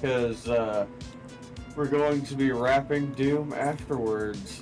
because we're going to be wrapping Doom afterwards.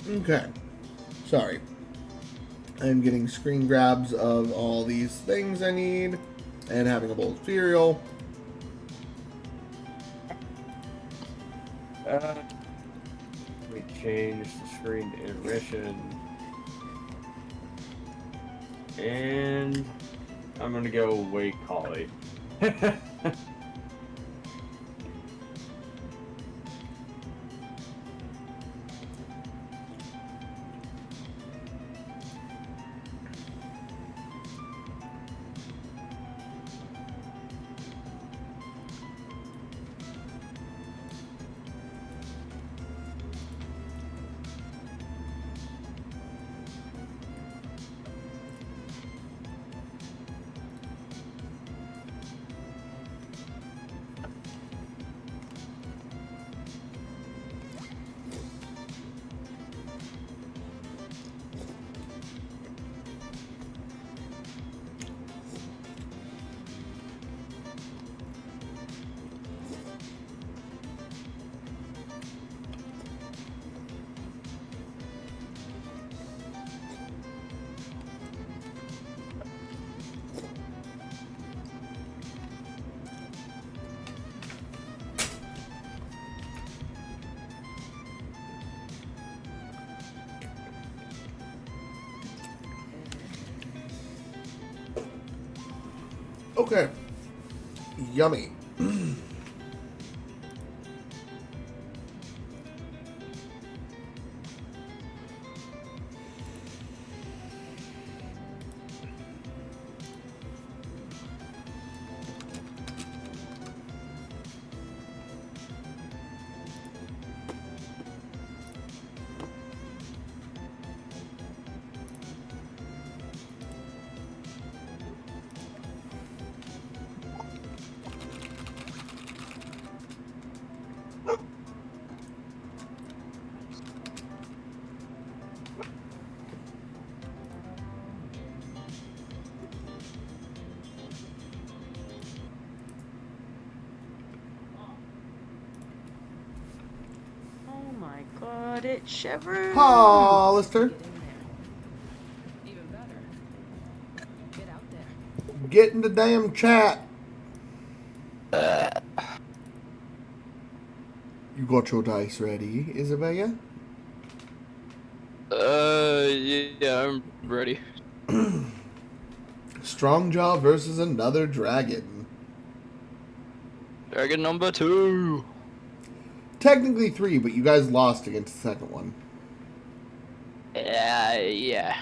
Okay. Sorry. I'm getting screen grabs of all these things I need and having a bowl of cereal. Let me change the screen to intermission. And I'm going to go wake Holly. Okay. Yummy. Oh my god, it shivered. Hollister, Even better. Get out there. get in the damn chat. You got your dice ready, Isabella? Yeah, I'm ready. Strong Jaw versus another dragon. Dragon number 2. Technically 3, but you guys lost against the second one. Yeah.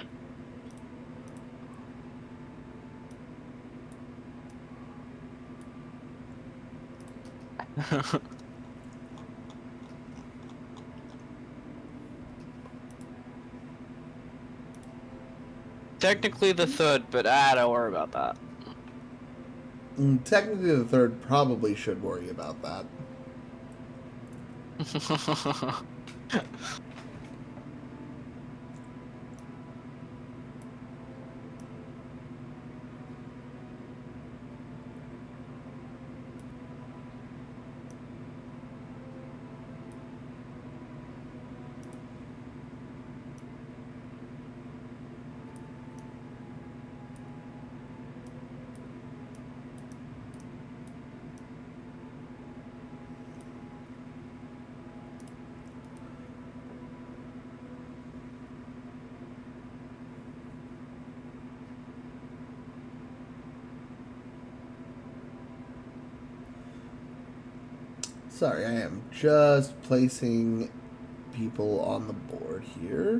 Technically the third, but don't worry about that. Technically the third probably should worry about that. Sorry, I am just placing people on the board here.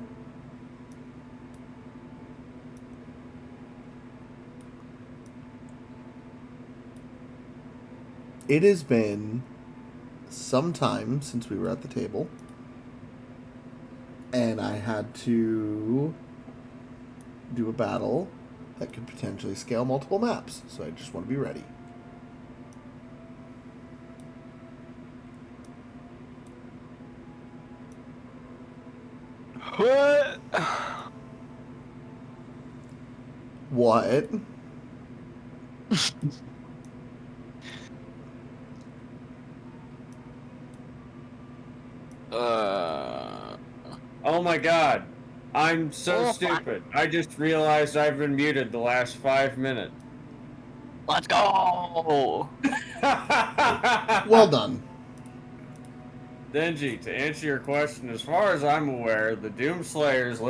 It has been some time since we were at the table, and I had to do a battle that could potentially scale multiple maps, so I just want to be ready. What? What? Oh my god. I'm so Oh, stupid. I just realized I've been muted the last 5 minutes. Let's go! Well done. Denji, to answer your question, as far as I'm aware, the Doom Slayer's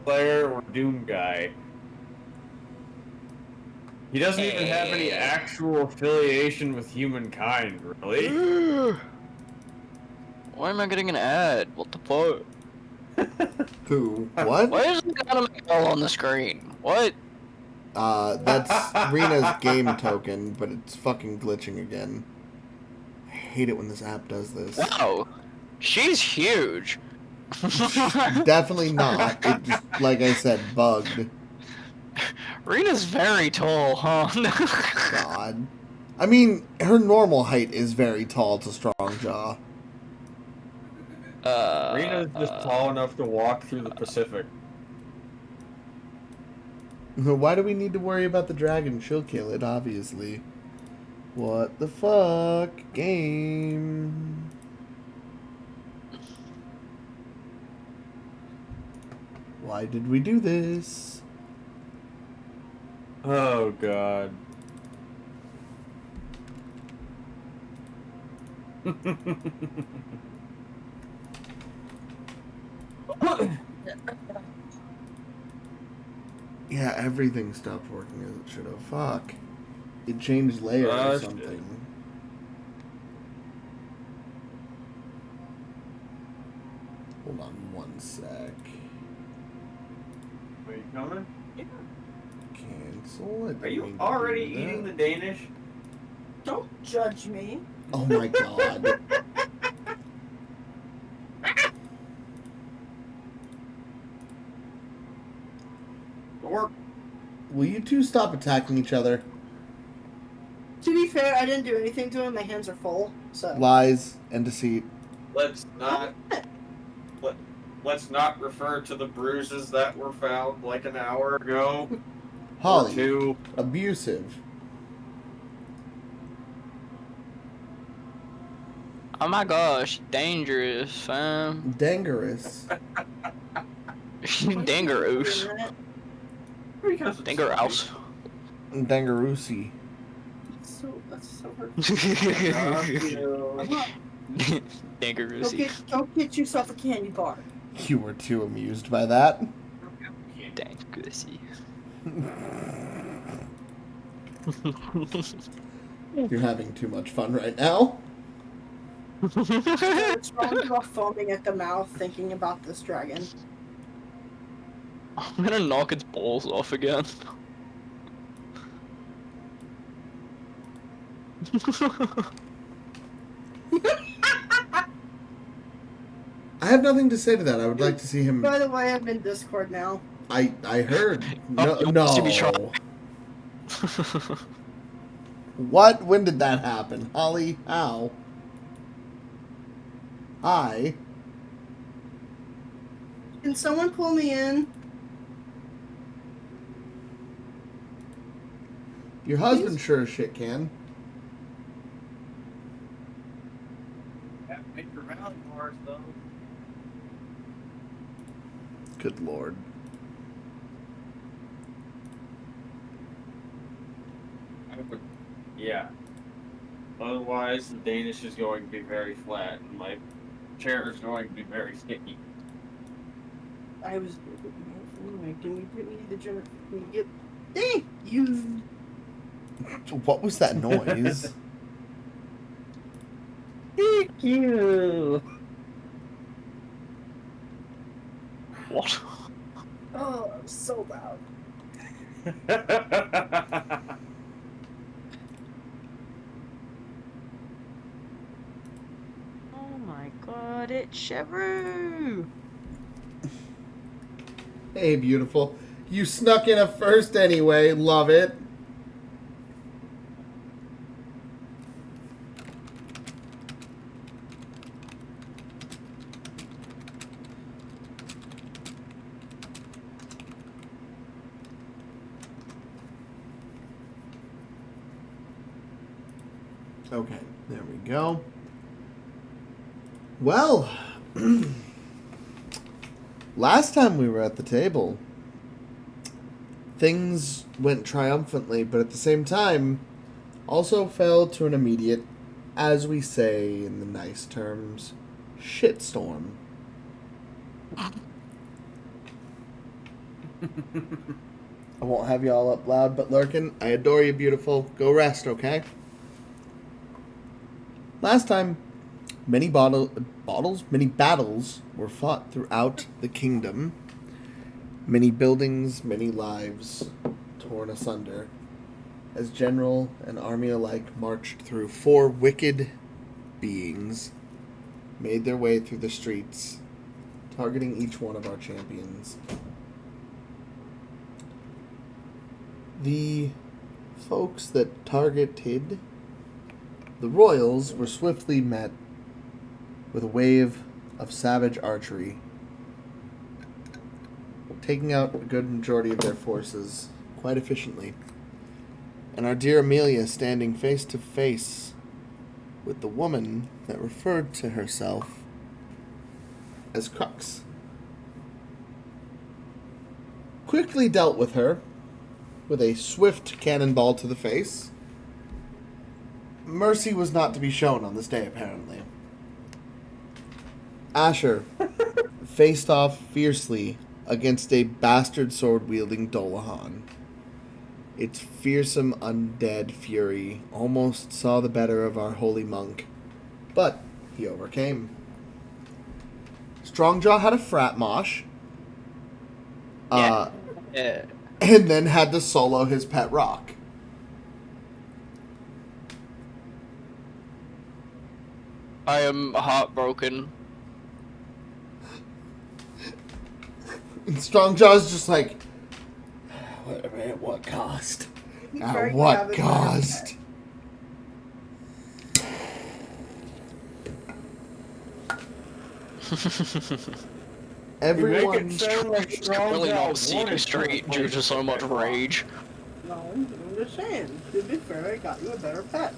Slayer or Doom guy. He doesn't even have any actual affiliation with humankind, really. Why am I getting an ad? What the fuck? Who? What? Why is it got a McDowell on the screen? What? That's Rena's game token, but it's fucking glitching again. I hate it when this app does this. Wow. She's huge. Definitely not. It just, like I said, bugged. Rena's very tall, huh? God. I mean, her normal height is very tall to strong jaw. Rena's just tall enough to walk through the Pacific. Why do we need to worry about the dragon? She'll kill it, obviously. What the fuck? Game. Why did we do this? Oh god. Yeah, everything stopped working as it should have. Fuck. It changed layer or shit. something. Hold on one sec. Are you coming? Cancel. Are you already eating the Danish? Don't judge me. Oh my god. Or Will you two stop attacking each other? To be fair, I didn't do anything to him. My hands are full. So Lies and deceit. let's not let's not refer to the bruises that were found like an hour ago. Holly. Or two. Abusive. Oh my gosh, dangerous, fam. Dangerous. Dangerous. Because it's Dangerous. Dangaroosy. That's so hurtful. Dangerous. Go get yourself a candy bar. You were too amused by that. Dangerous. You're having too much fun right now. It's wrong to go foaming at the mouth thinking about this dragon. I'm gonna knock its balls off again. I have nothing to say to that. I would like to see him. By the way, I'm in Discord now. I heard. No. you No. want to be tried. What? When did that happen? Holly? How? Hi. Can someone pull me in? Your husband sure as shit can. Make your mouth bars though. Good lord. Yeah. Otherwise, the Danish is going to be very flat, and my chair is going to be very sticky. I was. Anyway, can you get me the gym? Can you get. Dang! You. What was that noise? Thank you. What? Oh, I'm so loud. Oh my god, it's Chevreau! Hey, beautiful. You snuck in a first anyway. Love it. Okay, there we go. Well, last time we were at the table, things went triumphantly, but at the same time, also fell to an immediate, as we say in the nice terms, shitstorm. I won't have y'all up loud, but Lurkin, I adore you, beautiful. Go rest, okay? Last time, many battles were fought throughout the kingdom. Many buildings, many lives torn asunder, as general and army alike marched through. 4 wicked beings made their way through the streets, targeting each one of our champions. The folks that targeted the royals were swiftly met with a wave of savage archery, taking out a good majority of their forces quite efficiently. And our dear Amelia standing face to face with the woman that referred to herself as Crux. Quickly dealt with her with a swift cannonball to the face. Mercy was not to be shown on this day, apparently. Ascher faced off fiercely against a bastard sword-wielding Dolahan. Its fearsome undead fury almost saw the better of our holy monk, but he overcame. Strongjaw had a frat mosh, Yeah. and then had to solo his pet rock. I am heartbroken. And Strongjaw's just like, at what cost? At what cost? Everyone. Really not seeing straight due to so much rage. No, I'm just saying. To be fair, I got you a better pet.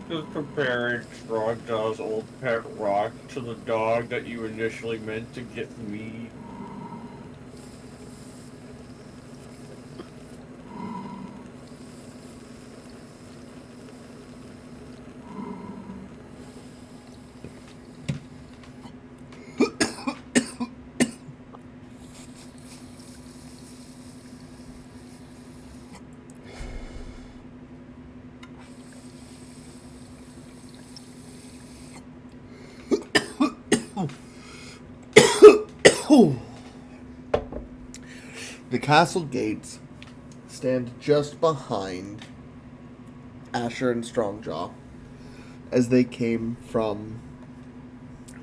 Just comparing Strongjaw's old pet rock to the dog that you initially meant to get me. The castle gates stand just behind Ascher and Strongjaw as they came from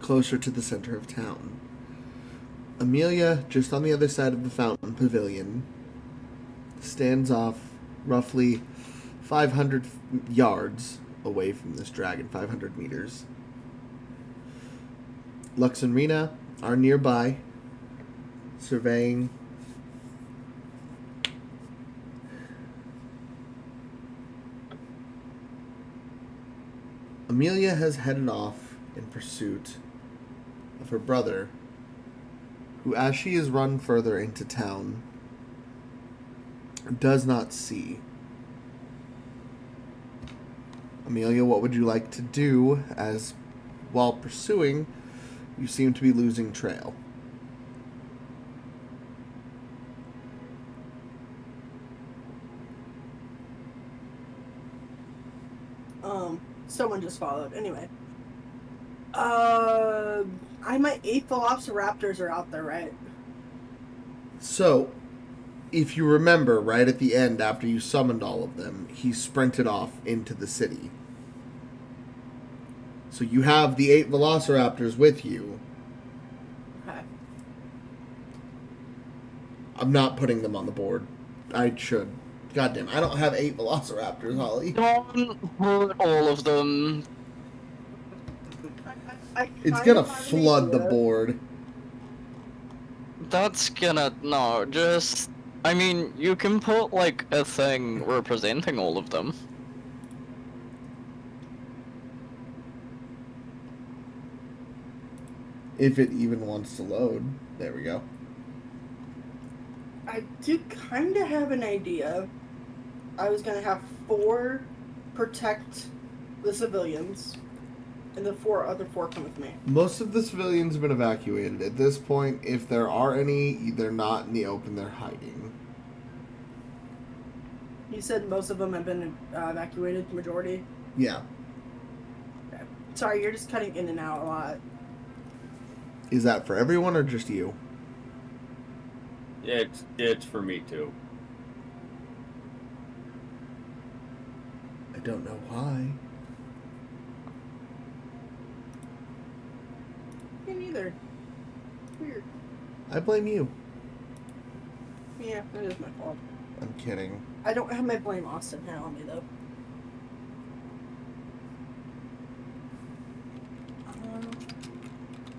closer to the center of town. Amelia, just on the other side of the fountain pavilion, stands off roughly 500 yards away from this dragon, 500 meters. Lux and Rena are nearby, surveying. Amelia has headed off in pursuit of her brother, who, as she is run further into town, does not see. Amelia, what would you like to do, as while pursuing, you seem to be losing trail? Someone just followed. Anyway. My 8 velociraptors are out there, right? So, if you remember, right at the end, after you summoned all of them, he sprinted off into the city. So you have the 8 velociraptors with you. Okay. I'm not putting them on the board. I should. Goddamn, I don't have 8 velociraptors, Holly. Don't hurt all of them. It's kinda gonna have an flood the idea. board. That's gonna no, just I mean, you can put like a thing representing all of them. If it even wants to load. There we go. I do kind of have an idea. I was going to have 4 protect the civilians, and the 4 come with me. Most of the civilians have been evacuated. At this point, if there are any, they're not in the open, they're hiding. You said most of them have been evacuated, the majority? Yeah. Okay. Sorry, you're just cutting in and out a lot. Is that for everyone or just you? It's for me too. I don't know why. Me neither. Weird. I blame you. Yeah, that is my fault. I'm kidding. I don't have my blame Austin now on me, though.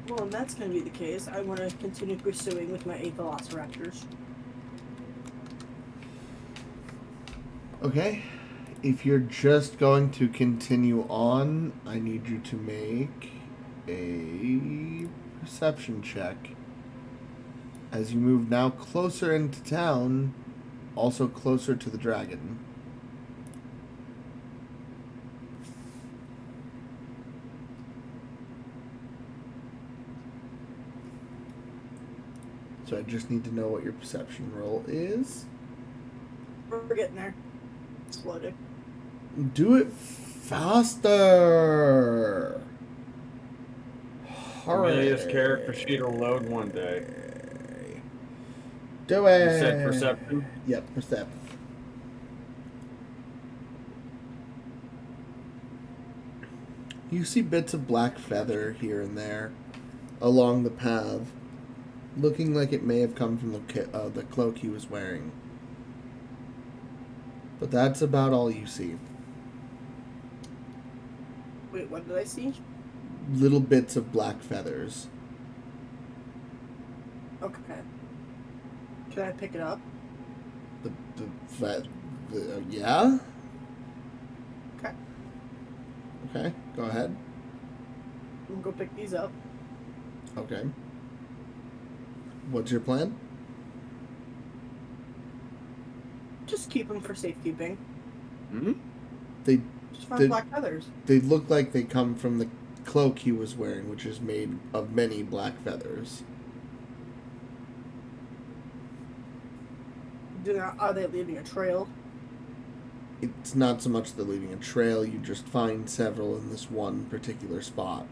Well, if that's going to be the case, I want to continue pursuing with my 8 velociraptors. Okay. If you're just going to continue on, I need you to make a perception check. As you move now closer into town, also closer to the dragon. So I just need to know what your perception roll is. We're getting there. It's loading. Do it faster. Amelia's character sheet will load one day. Do it. You said perception? Yep, perception. You see bits of black feather here and there along the path, looking like it may have come from the cloak he was wearing. But that's about all you see. Wait, what did I see? Little bits of black feathers. Okay. Can I pick it up? Yeah? Okay. Okay, go ahead. I'm gonna go pick these up. Okay. What's your plan? Just keep them for safekeeping. Hmm? They Just find black feathers. They look like they come from the cloak he was wearing, which is made of many black feathers. Are they leaving a trail? It's not so much they're leaving a trail, you just find several in this one particular spot.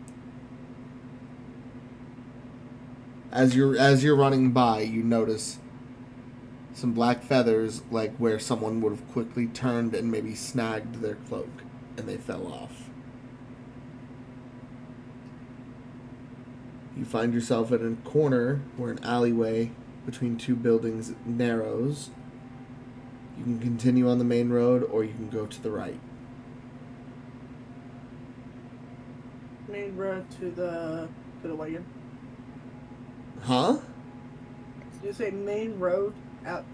As you're running by, you notice some black feathers, like where someone would have quickly turned and maybe snagged their cloak, and they fell off. You find yourself at a corner where an alleyway between 2 buildings narrows. You can continue on the main road, or you can go to the right. Main road to the wagon. Huh? Did you say main road?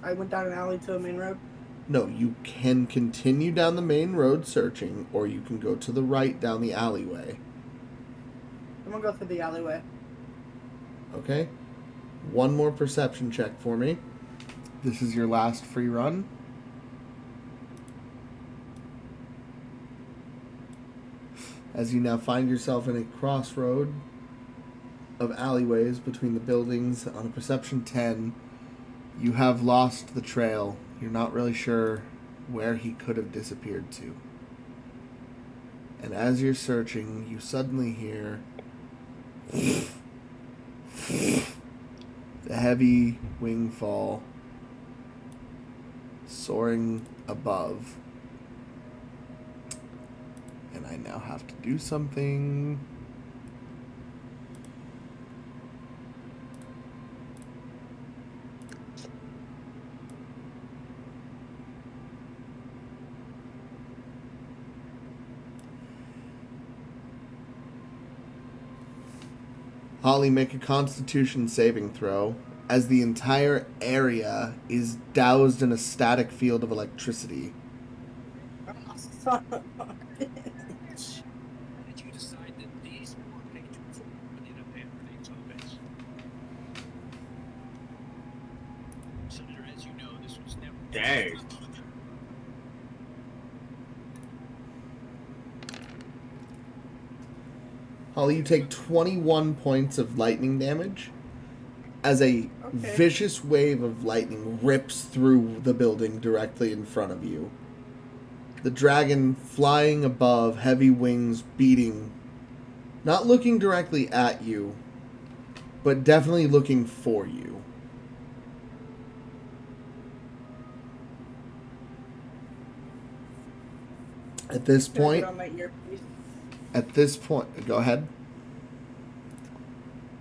I went down an alley to a main road? No, you can continue down the main road searching, or you can go to the right down the alleyway. I'm gonna go through the alleyway. Okay? One more perception check for me. This is your last free run. As you now find yourself in a crossroad of alleyways between the buildings on a perception 10, you have lost the trail. You're not really sure where he could have disappeared to. And as you're searching, you suddenly hear the heavy wing fall soaring above. And I now have to do something. Holly, make a Constitution saving throw as the entire area is doused in a static field of electricity. Son of a bitch. Did you decide that these were patrons within a family topics? Senator, as you know, this was never. Dang. Holly, you take 21 points of lightning damage as a vicious wave of lightning rips through the building directly in front of you. The dragon flying above, heavy wings beating, not looking directly at you, but definitely looking for you. At this point, go ahead.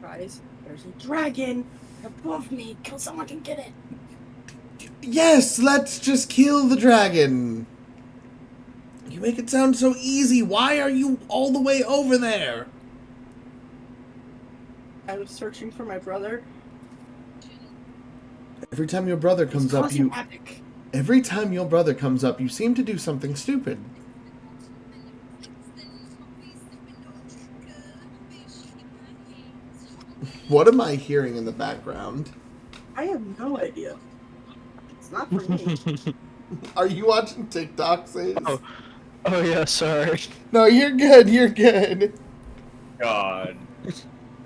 Guys, there's a dragon above me. Kill someone and get it. Yes, let's just kill the dragon. You make it sound so easy. Why are you all the way over there? I was searching for my brother. Every time your brother comes up, you... Epic. Every time your brother comes up, you seem to do something stupid. What am I hearing in the background? I have no idea. It's not for me. Are you watching TikTok, Says? Oh yeah, sorry. No, you're good. You're good. God.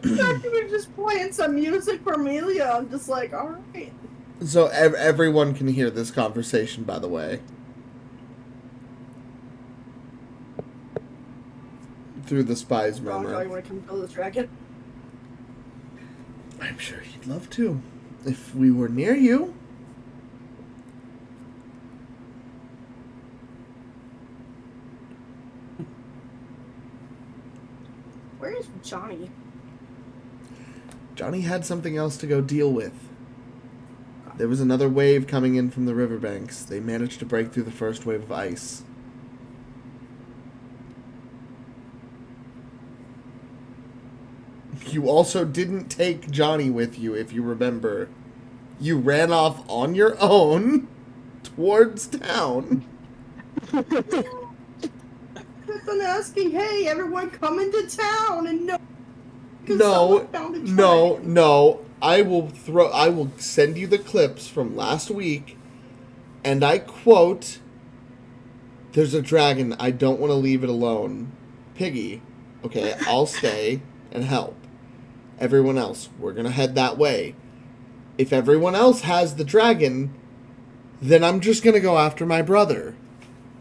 You were just playing some music for Amelia. I'm just like, all right. So everyone can hear this conversation, by the way. Through the spy's Wrong, murmur. you want to come kill this dragon? I'm sure he'd love to. If we were near you. Where is Johnny? Johnny had something else to go deal with. There was another wave coming in from the riverbanks. They managed to break through the first wave of ice. You also didn't take Johnny with you, if you remember. You ran off on your own towards town. I've been asking, hey, everyone come into town, and no. No. I will send you the clips from last week, and I quote, "There's a dragon. I don't want to leave it alone. Piggy, okay, I'll stay and help. Everyone else, we're going to head that way. If everyone else has the dragon, then I'm just going to go after my brother.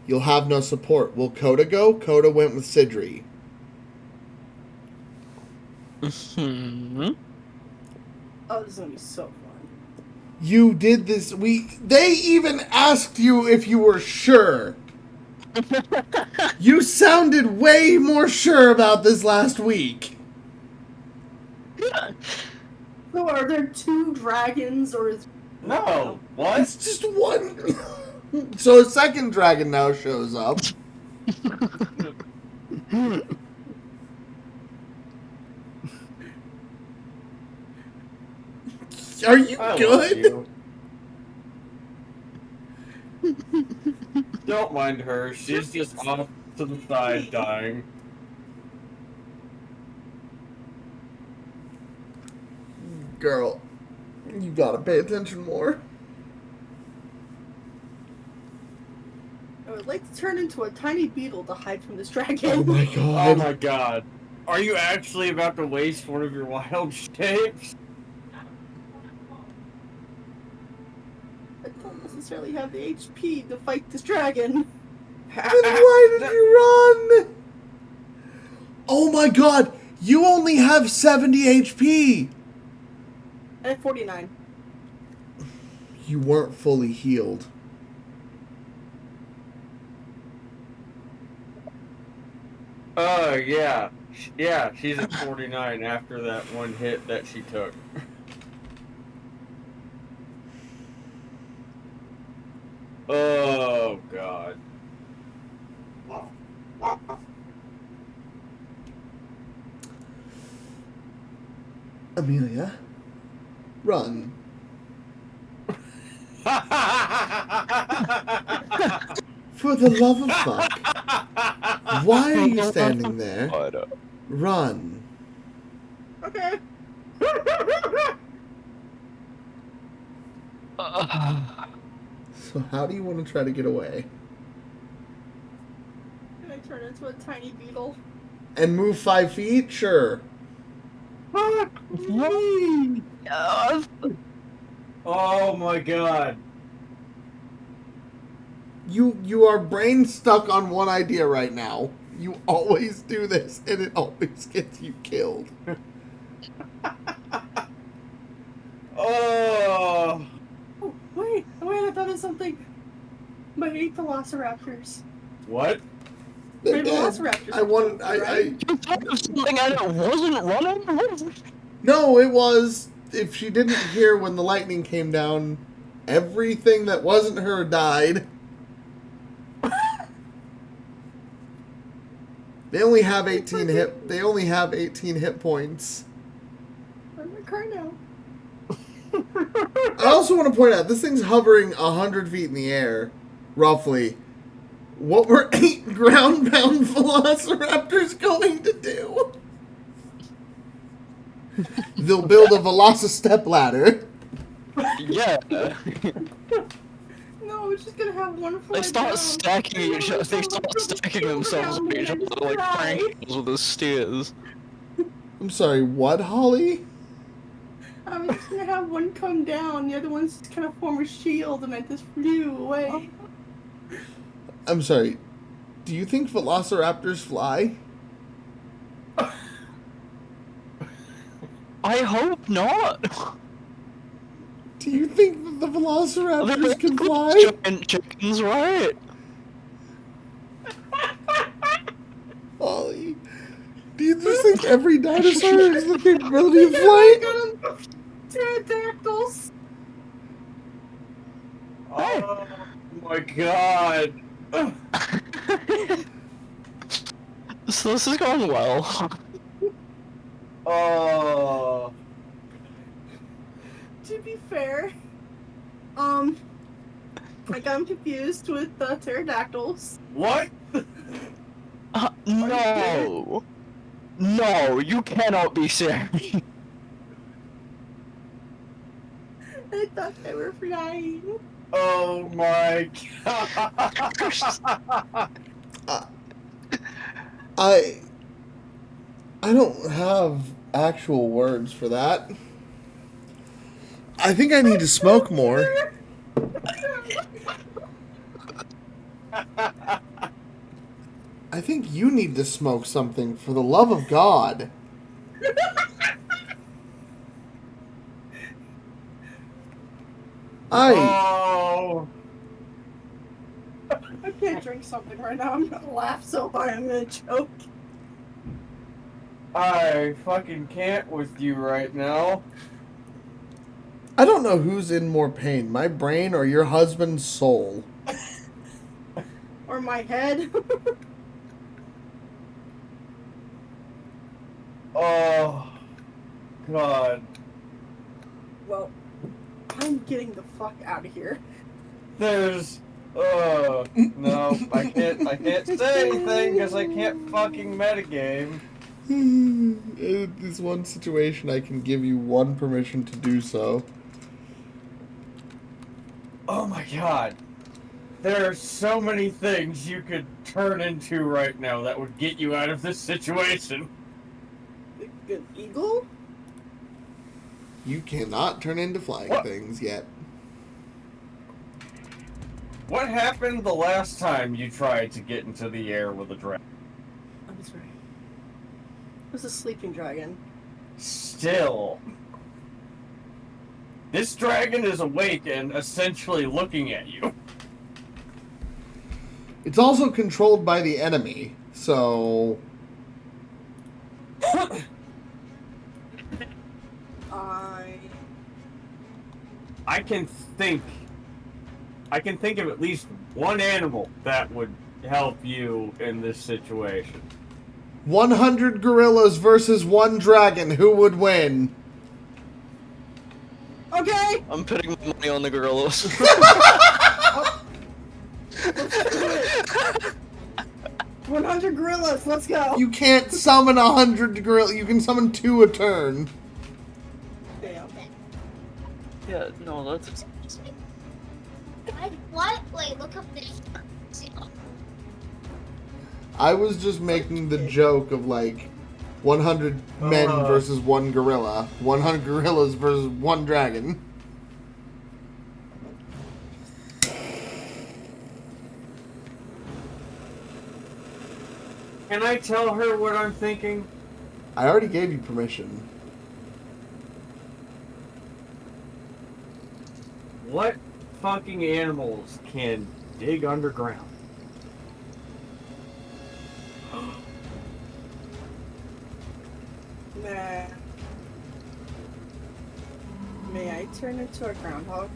You'll have no support. Will Coda go? Coda went with Sidri." Oh, this is gonna be so fun. You did this. They even asked you if you were sure. You sounded way more sure about this last week. So are there two dragons, or is... No. What? It's just one. So a second dragon now shows up. Are you good? Don't mind her. She's just off to the side dying. Girl, you gotta pay attention more. I would like to turn into a tiny beetle to hide from this dragon. Oh my Oh god. my god. Are you actually about to waste one of your wild shapes? I don't necessarily have the HP to fight this dragon. Then why did you run? Oh my god! You only have 70 HP! I have 49. You weren't fully healed. Oh, yeah. Yeah, she's at 49 after that one hit that she took. Oh, God. Amelia, run. For the love of fuck. Why are you standing there? Run. Okay. So how do you want to try to get away? Can I turn into a tiny beetle? And move 5 feet? Sure. Oh, my God. You are brain stuck on one idea right now. You always do this, and it always gets you killed. Oh. Oh, wait, I thought of something. My 8 velociraptors. What? My Again, velociraptors. I wanted. right? You thought of something and it wasn't running? No, it was. If she didn't hear when the lightning came down, everything that wasn't her died. They only have 18 hit. They only have 18 hit points. I'm in my car now. I also want to point out this thing's hovering 100 feet in the air, roughly. What were 8 ground-bound velociraptors going to do? They'll build a velocistep ladder. Yeah. No, we're just gonna have one fly They start down. stacking each other. They start stacking themselves on each other like crankles with the steers. I'm sorry, what, Holly? I was just gonna have one come down, the other one's just gonna form a shield, and I just flew away. I'm sorry. Do you think velociraptors fly? I hope not. Do you think that the velociraptors can fly? Giant chickens, right? Holly, do you just think every dinosaur has the capability of flying? Pterodactyls. Oh, my God. So this is going well. Oh. To be fair, I got confused with the pterodactyls. What? No. No, you cannot be serious. I thought they were flying. Oh, my God. I don't have actual words for that. I think I need to smoke more. I think you need to smoke something, for the love of God. Oh. I can't drink something right now. I'm gonna laugh so hard I'm gonna choke. I fucking can't with you right now. I don't know who's in more pain, my brain or your husband's soul. Or my head. Oh. God. Well, I'm getting the fuck out of here. There's... no, I can't say anything because I can't fucking metagame. In this one situation, I can give you one permission to do so. Oh my God. There are so many things you could turn into right now that would get you out of this situation. Good eagle? You cannot turn into flying What? things yet. What happened the last time you tried to get into the air with a dragon? I'm sorry. was a sleeping dragon. Still. This dragon is awake and essentially looking at you. It's also controlled by the enemy, so... I can think of at least one animal that would help you in this situation. 100 gorillas versus 1 dragon. Who would win? Okay! I'm putting my money on the gorillas. 100 gorillas, let's go! You can't summon 100 gorillas. You can summon 2 a turn. Damn. Yeah, no, that's... What? Wait, look up this. I was just making the joke of like 100 men versus 1 gorilla. 100 gorillas versus 1 dragon. Can I tell her what I'm thinking? I already gave you permission. What fucking animals can dig underground? Nah. May I turn into a groundhog?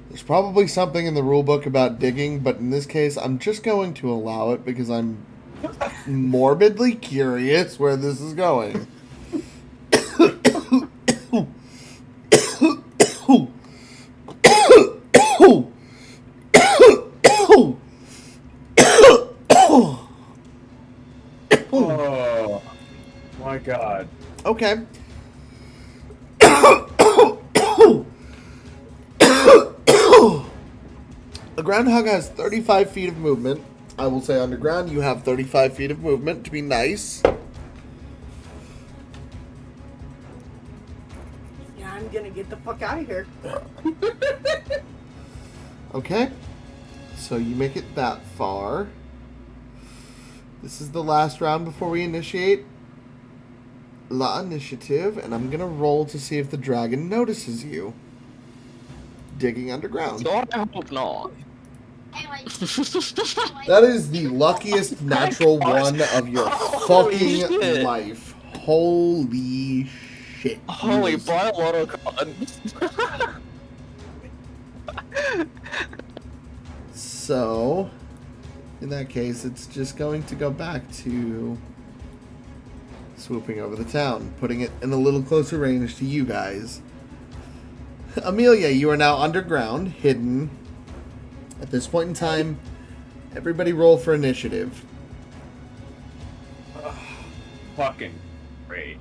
There's probably something in the rulebook about digging, but in this case, I'm just going to allow it because I'm morbidly curious where this is going. Oh my god. Okay. A groundhog has 35 feet of movement. I will say underground, you have 35 feet of movement to be nice. Yeah, I'm gonna get the fuck out of here. Okay. So you make it that far. This is the last round before we initiate La Initiative, and I'm gonna roll to see if the dragon notices you. Digging underground. God, I hope not. That is the luckiest natural one of your Holy fucking shit. life. Holy shit. Holy, Yes. buy a lotto card. So, in that case, it's just going to go back to swooping over the town, putting it in a little closer range to you guys. Amelia, you are now underground, hidden. At this point in time, everybody roll for initiative. Fucking great.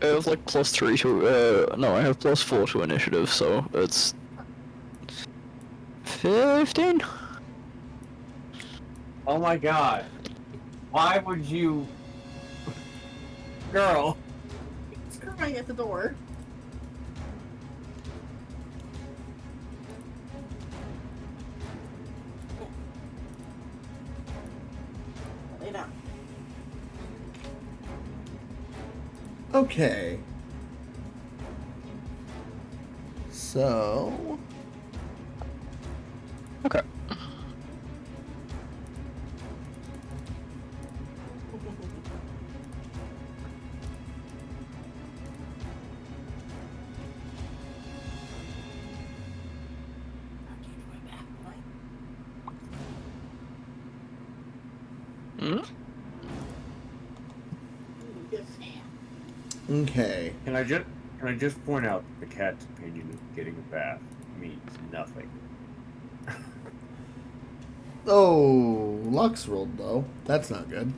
I have like +3 to, no, I have +4 to initiative, so it's 15? Oh my god. Why would you... Girl. It's crying at the door. Lay down. Okay. So... Okay. Hmm? Okay. Can I just point out that the cat's opinion of getting a bath means nothing. Oh, Lux rolled though. That's not good.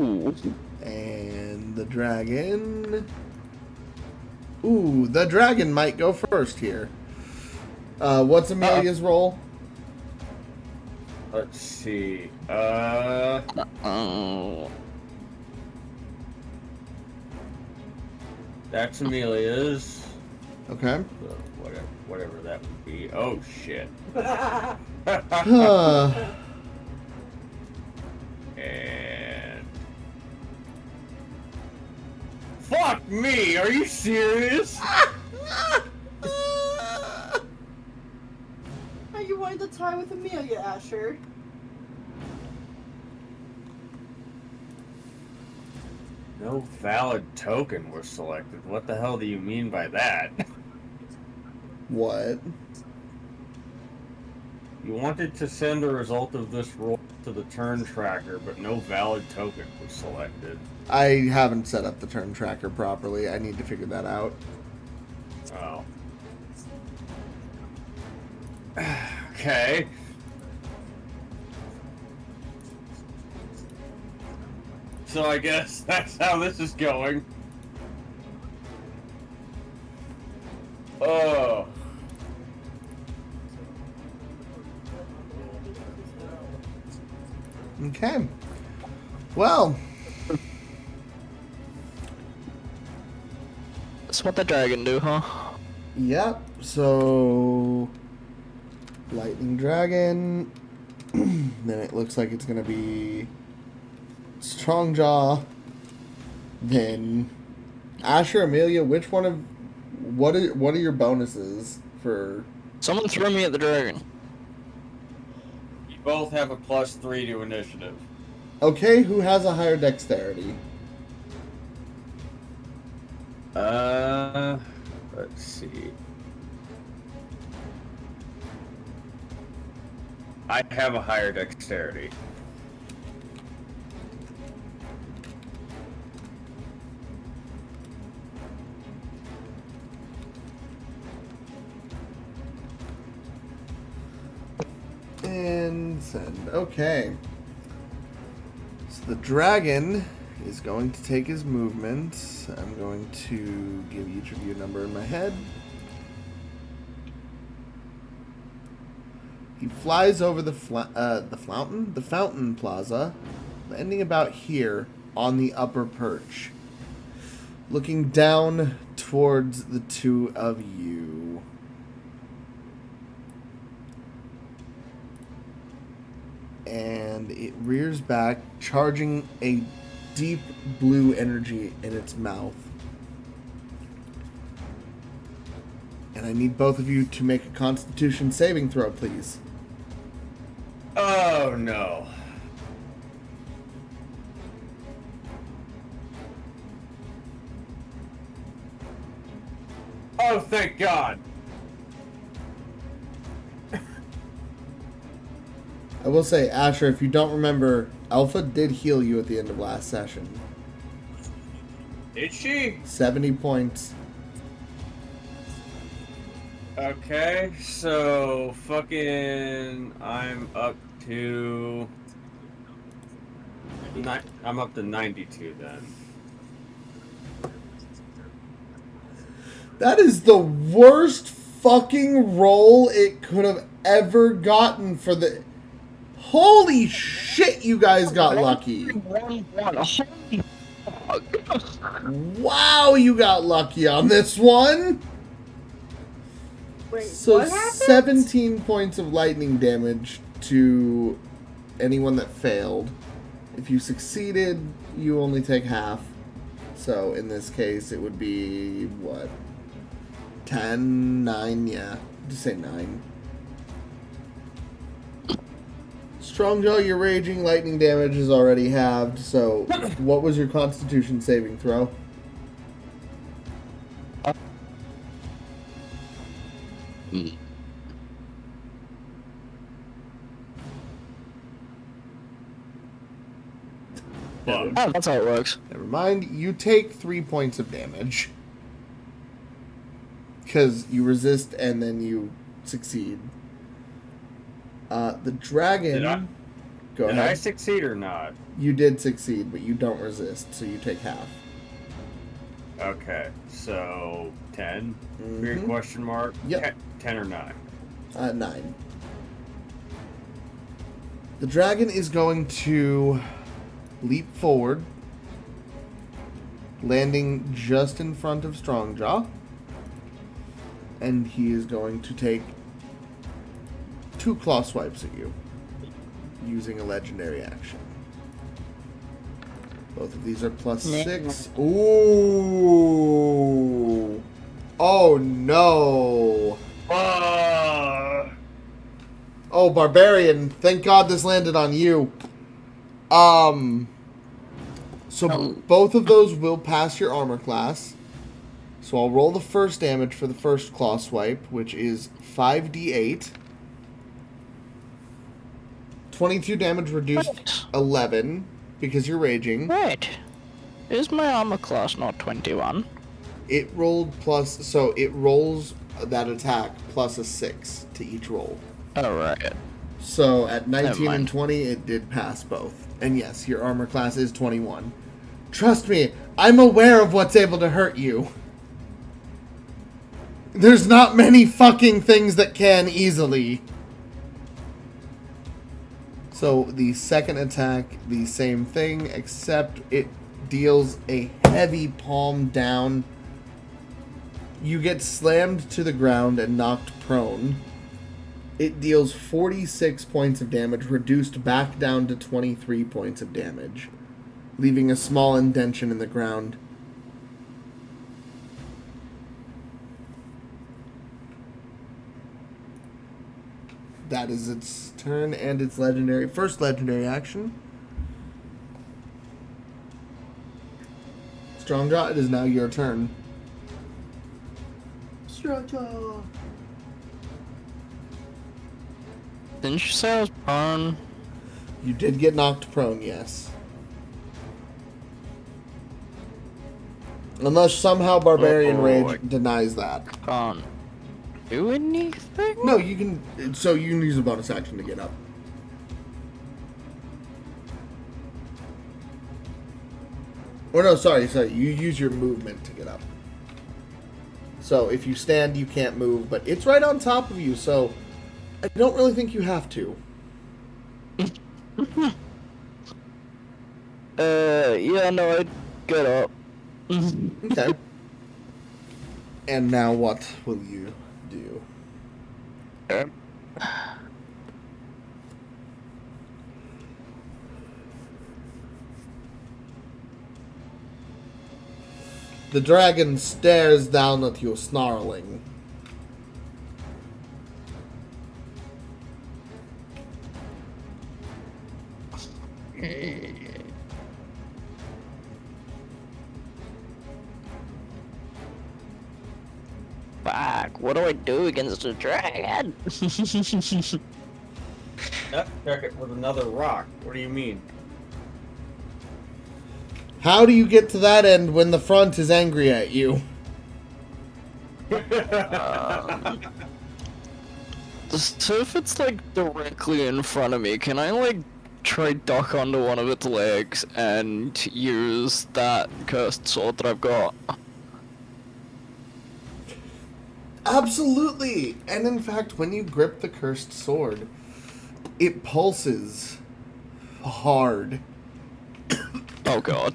Ooh. And the dragon... Ooh, the dragon might go first here. What's Amelia's roll? Let's see. Oh. That's Amelia's. Okay. So whatever that would be. Oh shit. And fuck me! Are you serious? Are you wanting to tie with Amelia, Asher? No valid token was selected. What the hell do you mean by that? What? You wanted to send the result of this roll to the turn tracker, but no valid token was selected. I haven't set up the turn tracker properly. I need to figure that out. Oh. Okay. So I guess that's how this is going. Oh. Okay. Well, That's what the dragon do, huh? yep. So, lightning dragon. Then it looks like it's gonna be strong jaw. Then Asher, Amelia. Which one of what are your bonuses for? Someone throw me at the dragon. You both have a +3 to initiative. Okay, who has a higher dexterity? Let's see. I have a higher dexterity. And send. Okay. So the dragon is going to take his movement. I'm going to give each of you a number in my head. He flies over the fountain plaza, landing about here on the upper perch, looking down towards the two of you. And it rears back, charging a deep blue energy in its mouth. And I need both of you to make a Constitution saving throw, please. Oh no. Oh, thank God. I will say, Asher, if you don't remember, Alpha did heal you at the end of last session. Did she? 70 points. Okay, so fucking I'm up to I'm up to 92 then. That is the worst fucking roll it could have ever gotten for the... Holy shit, you guys got lucky. Wow, you got lucky on this one. Wait, So what happened? 17 points of lightning damage to anyone that failed. If you succeeded, you only take half. So in this case, it would be, what? 10, 9, yeah. Just say 9. Strongjaw, your raging lightning damage is already halved, so what was your Constitution saving throw? Fuck. Oh, that's how it works. Never mind, you take 3 points of damage. Because you resist and then you succeed. The dragon... Did I? Go Did I ahead. succeed or not? You did succeed, but you don't resist, so you take half. Okay, so 10? Mhm. Weird question mark? Yep. 10 or 9? 9. The dragon is going to leap forward, landing just in front of Strongjaw. And he is going to take 2 claw swipes at you, using a legendary action. Both of these are plus 6. Ooh! Oh no! Oh, Barbarian, thank God this landed on you. So both of those will pass your armor class. So I'll roll the first damage for the first claw swipe, which is 5d8. 22 damage reduced What? 11 because you're raging. Wait. Is my armor class not 21? It rolled plus, so it rolls that attack plus a 6 to each roll. Alright. So at 19 and mind. 20, it did pass both. And yes, your armor class is 21. Trust me, I'm aware of what's able to hurt you. There's not many fucking things that can easily. So the second attack, the same thing, except it deals a heavy palm down. You get slammed to the ground and knocked prone. It deals 46 points of damage, reduced back down to 23 points of damage, leaving a small indentation in the ground. That is its turn and its first legendary action. Strongjaw, it is now your turn. Strongjaw. Didn't you say I was prone? You did get knocked prone, yes. Unless somehow Barbarian Rage denies that. Can't do anything? No, you can. So you can use a bonus action to get up. Or no, sorry. You use your movement to get up. So if you stand, you can't move, but it's right on top of you, so I don't really think you have to. Yeah, no, I'd get up. Okay. And now what will you do? The dragon stares down at you, snarling. Fuck, what do I do against a dragon? Check it with another rock. What do you mean? How do you get to that end when the front is angry at you? So if it's like directly in front of me, can I like try duck onto one of its legs and use that cursed sword that I've got? Absolutely! And in fact, when you grip the cursed sword, it pulses hard. Oh god.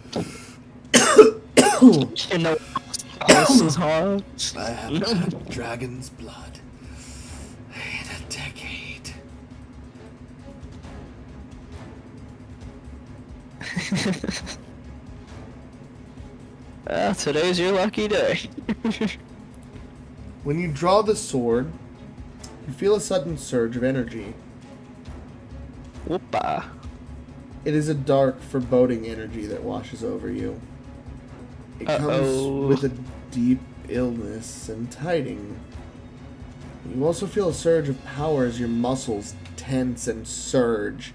You know, this is hard. I have had dragon's blood in a decade. Today's your lucky day. When you draw the sword, you feel a sudden surge of energy. Whoopa. It is a dark, foreboding energy that washes over you. It comes with a deep illness and tiding. You also feel a surge of power as your muscles tense and surge.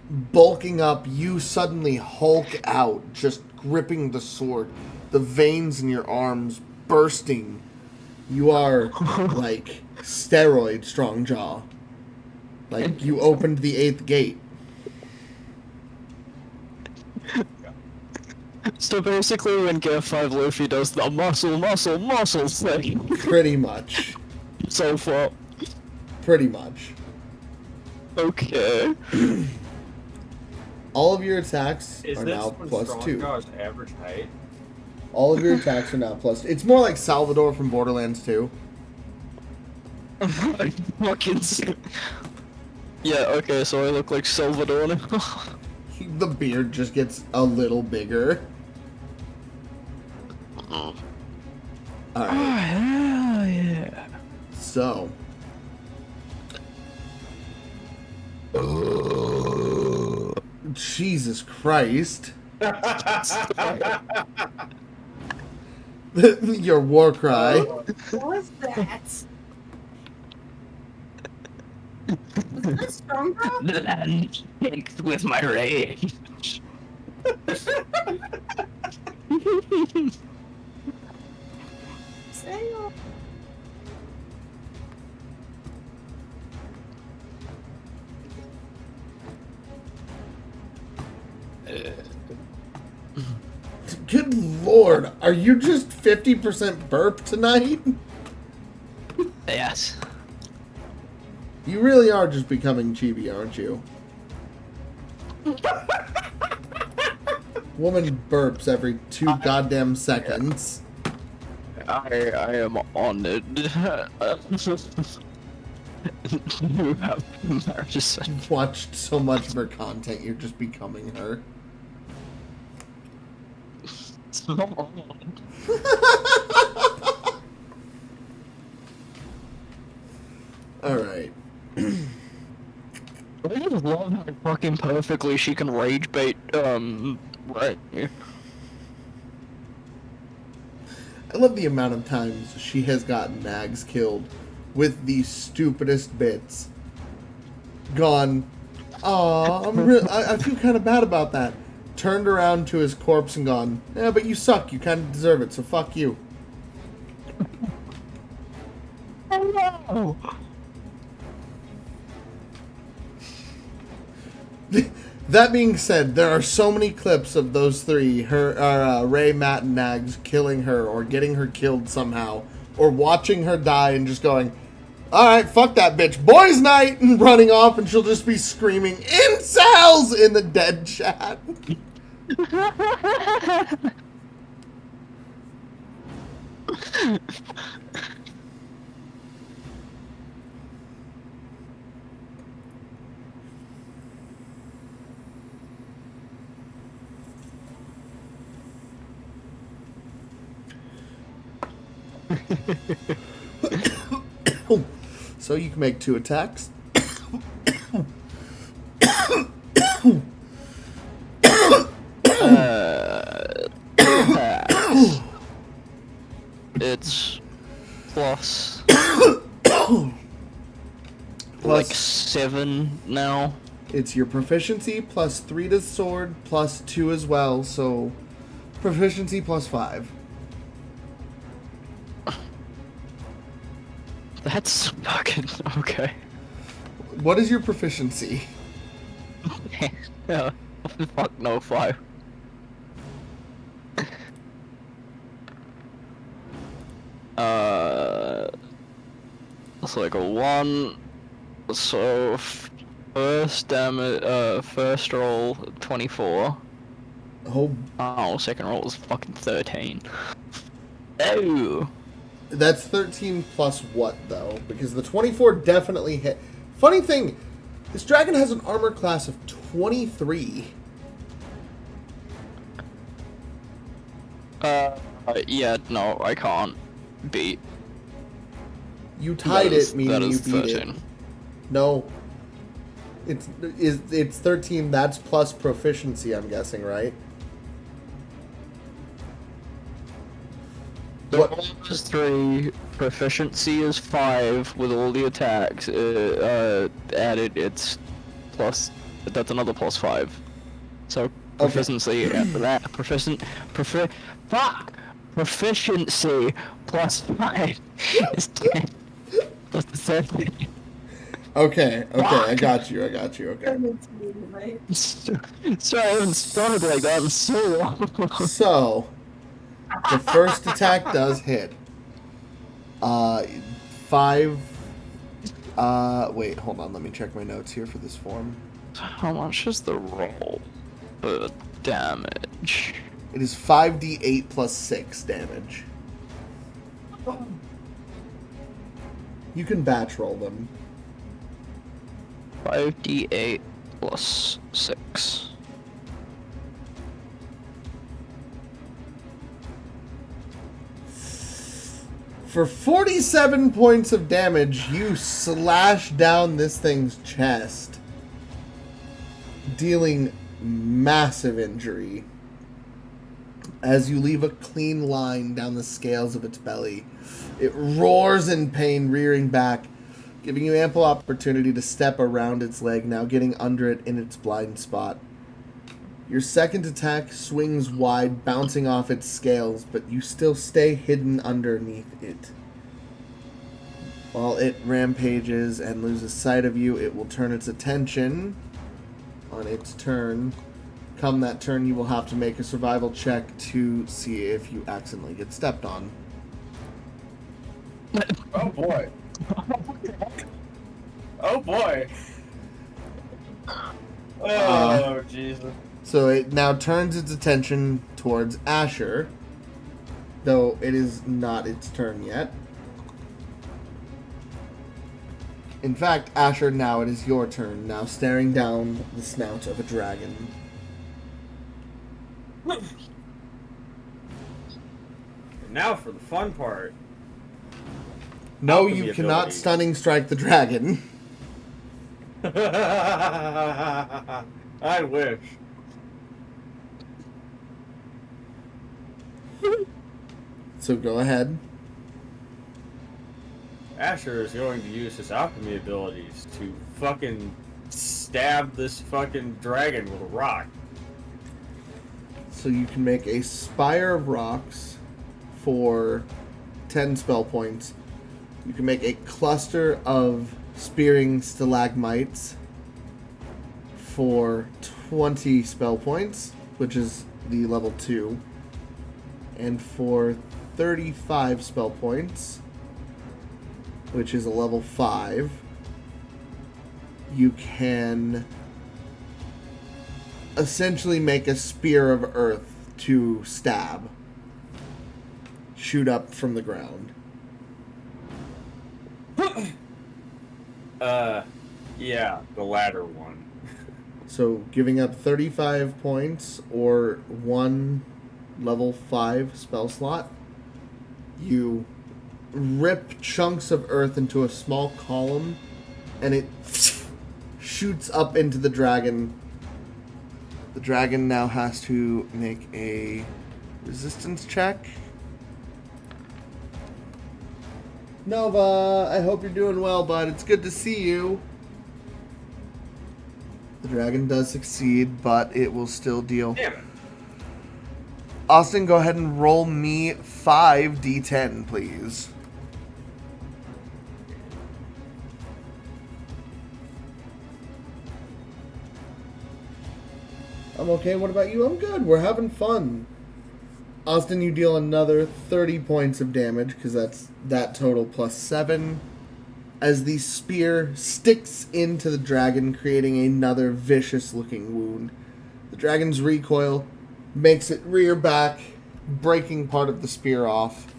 Bulking up, you suddenly hulk out, just gripping the sword, the veins in your arms bursting. You are like steroid Strongjaw. Like you opened the 8th gate. So basically, when Gear 5 Luffy does the muscle thing, Pretty much. so far. Pretty much. Okay. All of your attacks Is are this now when plus 2. Strongjaw's average height? All of your attacks are now plus. It's more like Salvador from Borderlands 2. Fucking. Yeah. Okay. So I look like Salvador now. The beard just gets a little bigger. Oh Alright, hell yeah. so. Jesus Christ. Your war cry. What was that? Was that Strongjaw? The land shakes with my rage. Sail. Good lord, are you just 50% burp tonight? Yes. You really are just becoming chibi, aren't you? Woman burps every 2 goddamn seconds. I am honored. You have comparison. Watched so much of her content, you're just becoming her. It's not on. Alright. I just love how fucking perfectly she can rage bait, right. I love the amount of times she has gotten nags killed with the stupidest bits. Gone, aw, I feel kind of bad about that. Turned around to his corpse and gone, yeah, but you suck, you kind of deserve it, so fuck you. Oh no! That being said, there are so many clips of those three, Ray, Matt, and Nags killing her or getting her killed somehow, or watching her die and just going, alright, fuck that bitch, boys night, and running off, and she'll just be screaming, incels, in the dead chat. So you can make 2 attacks. It's plus Plus- like 7 now. It's your proficiency plus 3 to sword plus 2 as well, so proficiency plus 5. That's fucking okay. What is your proficiency? Yeah, fuck no 5. It's like a 1. So first damage, first roll 24. Oh, second roll was fucking 13. Oh. That's 13 plus what, though? Because the 24 definitely hit. Funny thing, this dragon has an armor class of 23. Yeah, no, I can't beat. You tied it, meaning that you is beat 13. it. No. It's 13, that's plus proficiency, I'm guessing, right? What? Is 3, proficiency is 5 with all the attacks. Added, it's plus. That's another plus 5. So proficiency after that. Proficiency plus 5 is 10. Plus the 13. Okay, I got you. Okay. Sorry, I haven't started like that in so long. So, the first attack does hit. 5. Wait, hold on. Let me check my notes here for this form. How much is the roll for damage? It is 5d8 plus 6 damage. You can batch roll them. 5d8 plus 6. For 47 points of damage, you slash down this thing's chest, dealing massive injury. As you leave a clean line down the scales of its belly, it roars in pain, rearing back, giving you ample opportunity to step around its leg, now getting under it in its blind spot. Your second attack swings wide, bouncing off its scales, but you still stay hidden underneath it. While it rampages and loses sight of you, it will turn its attention on its turn. Come that turn, you will have to make a survival check to see if you accidentally get stepped on. Oh boy. Oh boy. Oh Jesus. So it now turns its attention towards Asher, though it is not its turn yet. In fact, Asher, now it is your turn, now staring down the snout of a dragon. And now for the fun part. No, Alchemy you cannot abilities. stunning strike the dragon. I wish. So go ahead. Asher is going to use his alchemy abilities to fucking stab this fucking dragon with a rock. So you can make a Spire of Rocks for 10 spell points. You can make a cluster of Spearing Stalagmites for 20 spell points, which is the level 2. And for 35 spell points, which is a level 5, you can essentially make a Spear of Earth to stab. Shoot up from the ground. Yeah, the latter one. So giving up 35 points or 1 level 5 spell slot, you rip chunks of earth into a small column and it shoots up into the dragon. The dragon now has to make a resistance check. Nova, I hope you're doing well, bud. It's good to see you. The dragon does succeed, but it will still deal. Damn it. Austin, go ahead and roll me 5d10, please. I'm okay. What about you? I'm good. We're having fun. Austin, you deal another 30 points of damage, because that's that total plus 7. As the spear sticks into the dragon, creating another vicious-looking wound. The dragon's recoil makes it rear back, breaking part of the spear off.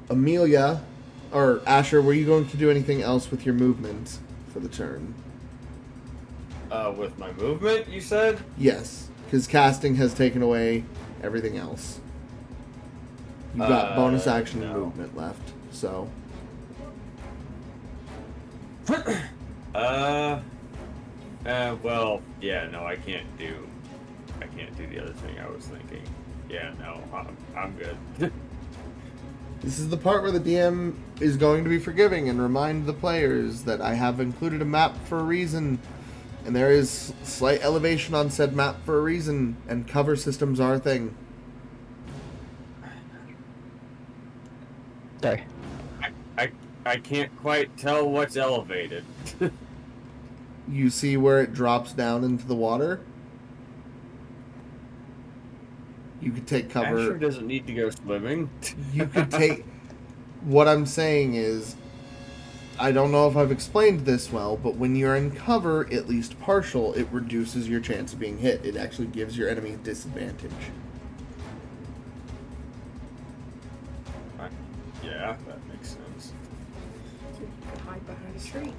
Amelia, or Asher, were you going to do anything else with your movement for the turn? With my movement, you said? Yes, because casting has taken away everything else. You've got bonus action and no. movement left, so. Well, yeah, no, I can't do the other thing I was thinking. Yeah, no, I'm good. This is the part where the DM is going to be forgiving and remind the players that I have included a map for a reason, and there is slight elevation on said map for a reason, and cover systems are a thing. Sorry. I can't quite tell what's elevated. You see where it drops down into the water? You could take cover. Asher doesn't need to go swimming. You could take. What I'm saying is, I don't know if I've explained this well, but when you're in cover, at least partial, it reduces your chance of being hit. It actually gives your enemy disadvantage. Yeah, that makes sense. Hide behind a tree.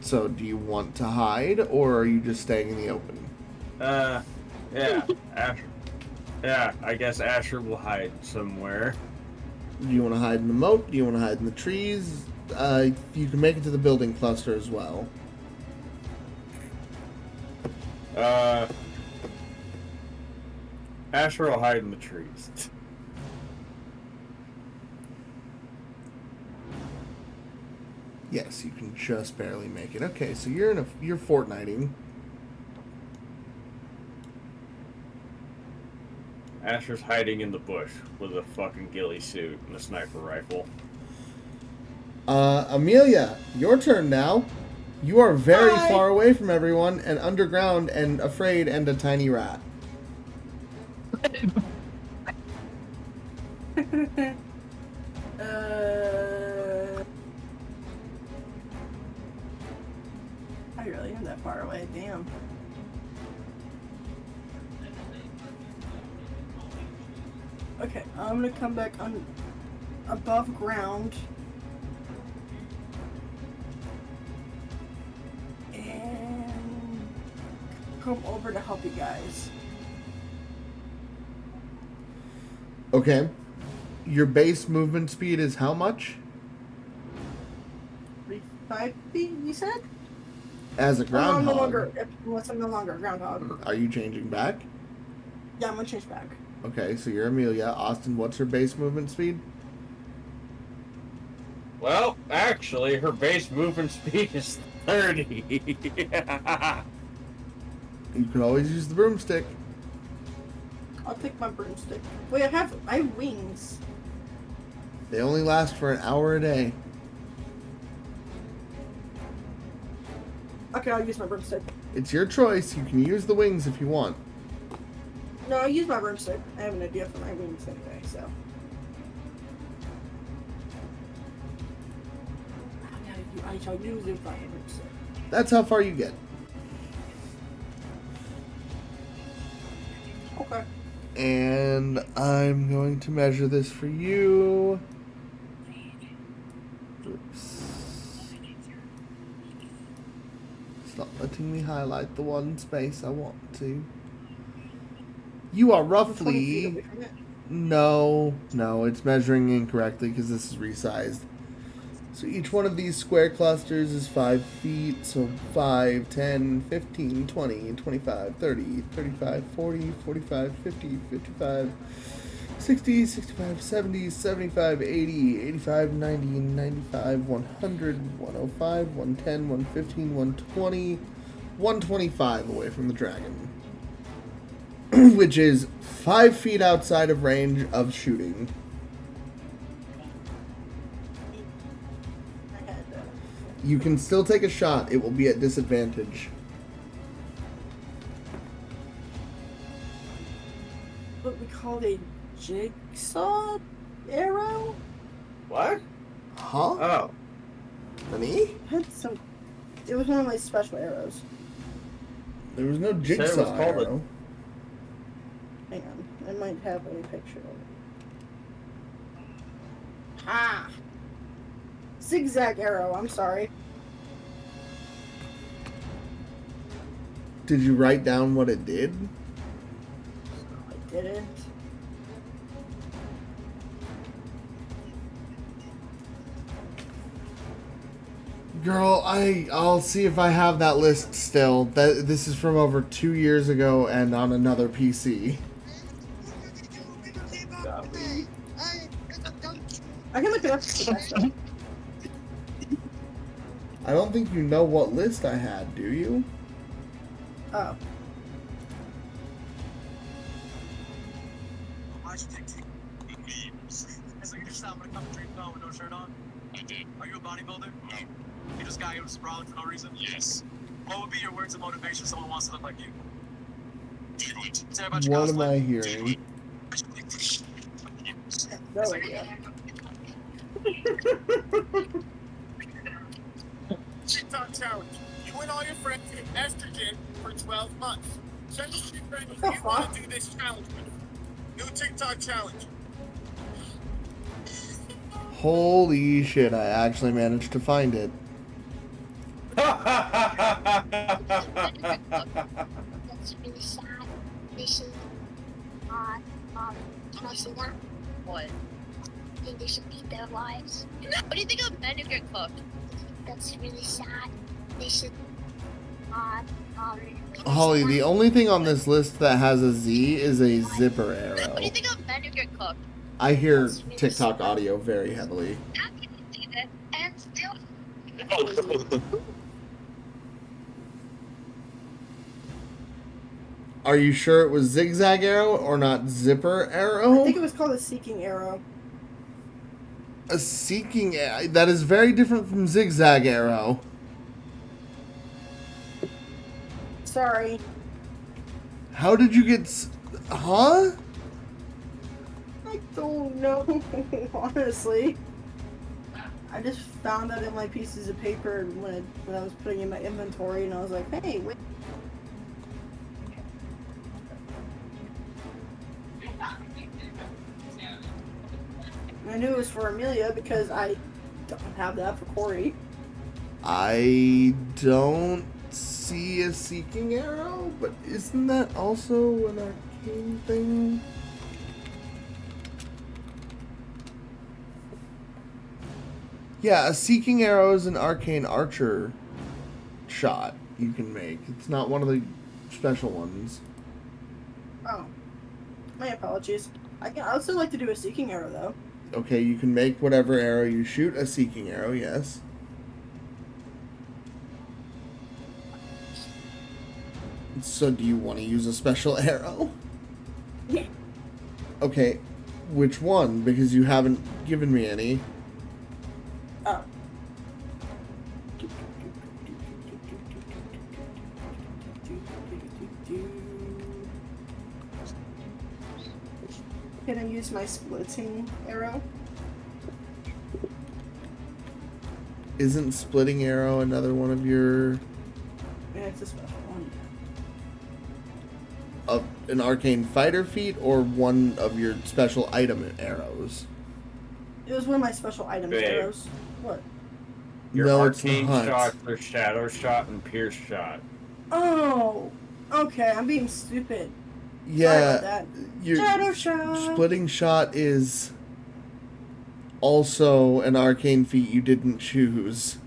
So, do you want to hide, or are you just staying in the open? Yeah, Asher. Yeah, I guess Asher will hide somewhere. Do you want to hide in the moat? Do you want to hide in the trees? You can make it to the building cluster as well. Asher will hide in the trees. Yes, you can just barely make it. Okay, so you're fortnighting. Asher's hiding in the bush with a fucking ghillie suit and a sniper rifle. Amelia, your turn now. You are very Hi. far away from everyone and underground and afraid and a tiny rat. I really am that far away. Damn. Okay, I'm gonna come back on above ground. And come over to help you guys. Okay. Your base movement speed is how much? 5 feet, you said? As a I'm groundhog. no longer, unless I'm no longer a groundhog. Are you changing back? Yeah, I'm gonna change back. Okay, so you're Amelia. Austin, what's her base movement speed? Well, actually, her base movement speed is 30. You could always use the broomstick. I'll take my broomstick. Wait, I have wings. They only last for an hour a day. Okay, I'll use my broomstick. It's your choice. You can use the wings if you want. No, I'll use my broomstick. I have an idea for my wings anyway, so. I shall use it by broomstick. That's how far you get. Okay. And I'm going to measure this for you. Oops. It's not letting me highlight the one space I want to. You are 20 feet roughly... away from it. No, it's measuring incorrectly because this is resized. So each one of these square clusters is 5 feet, so 5, 10, 15, 20, 25, 30, 35, 40, 45, 50, 55, 60, 65, 70, 75, 80, 85, 90, 95, 100, 105, 110, 115, 120, 125 away from the dragon. Which is 5 feet outside of range of shooting. I had You can still take a shot. It will be at disadvantage. what we called a jigsaw arrow? What? Huh? Oh. Nani? Had some. It was one of my special arrows. There was no said it was jigsaw called arrow. Hang on, I might have a picture of it. Ah! Zigzag arrow, I'm sorry. Did you write down what it did? I didn't. Girl, I'll see if I have that list still. This is from over 2 years ago and on another PC. I can look it up. I don't think you know what list I had, do you? Oh. Why'd you take memes? So you just I'm gonna come drink with no shirt on? I did. Are you a bodybuilder? No. You just guy who's sprawling for no reason? Yes. What would be your words of motivation if someone wants to look like you? Do it. Say a bunch of What am I cosplay. hearing? No idea. TikTok challenge. You and all your friends get estrogen for 12 months. Send us your friend who you want to do this challenge with. New TikTok challenge. Holy shit, I actually managed to find it. That's really sad. They should, can I say that? What? I think they should beat their lives. What do you think of men who get cooked? That's really sad. They should, Holly, the only thing on this list that has a Z is a zipper What arrow. do you think of men who get cooked? I hear TikTok audio very heavily. How can you do that? And still, Are you sure it was zigzag arrow or not zipper I arrow? think it was called a seeking arrow. A seeking that is very different from zigzag arrow. Sorry. How did you get huh? I don't know, honestly. I just found that in my pieces of paper when I was putting in my inventory, and I was like, hey, wait. And I knew it was for Amelia because I don't have that for Corey. I don't see a seeking arrow, but isn't that also an arcane thing? Yeah, a seeking arrow is an arcane archer shot you can make. It's not one of the special ones. Oh. My apologies. I would still like to do a seeking arrow, though. Okay, you can make whatever arrow you shoot a seeking arrow, yes. So do you want to use a special arrow? Yeah. Okay, which one? Because you haven't given me any. Oh. Can I use my splitting arrow? Isn't splitting arrow another one of your Yeah, it's a special one. an arcane fighter feat or one of your special item arrows? It was one of my special item Babe. arrows. What? Your No, it's arcane not. shots are shadow shot and pierce shot. Oh! Okay, I'm being stupid. Sorry Yeah, about that. your Shadow shot! splitting shot is also an arcane feat you didn't choose.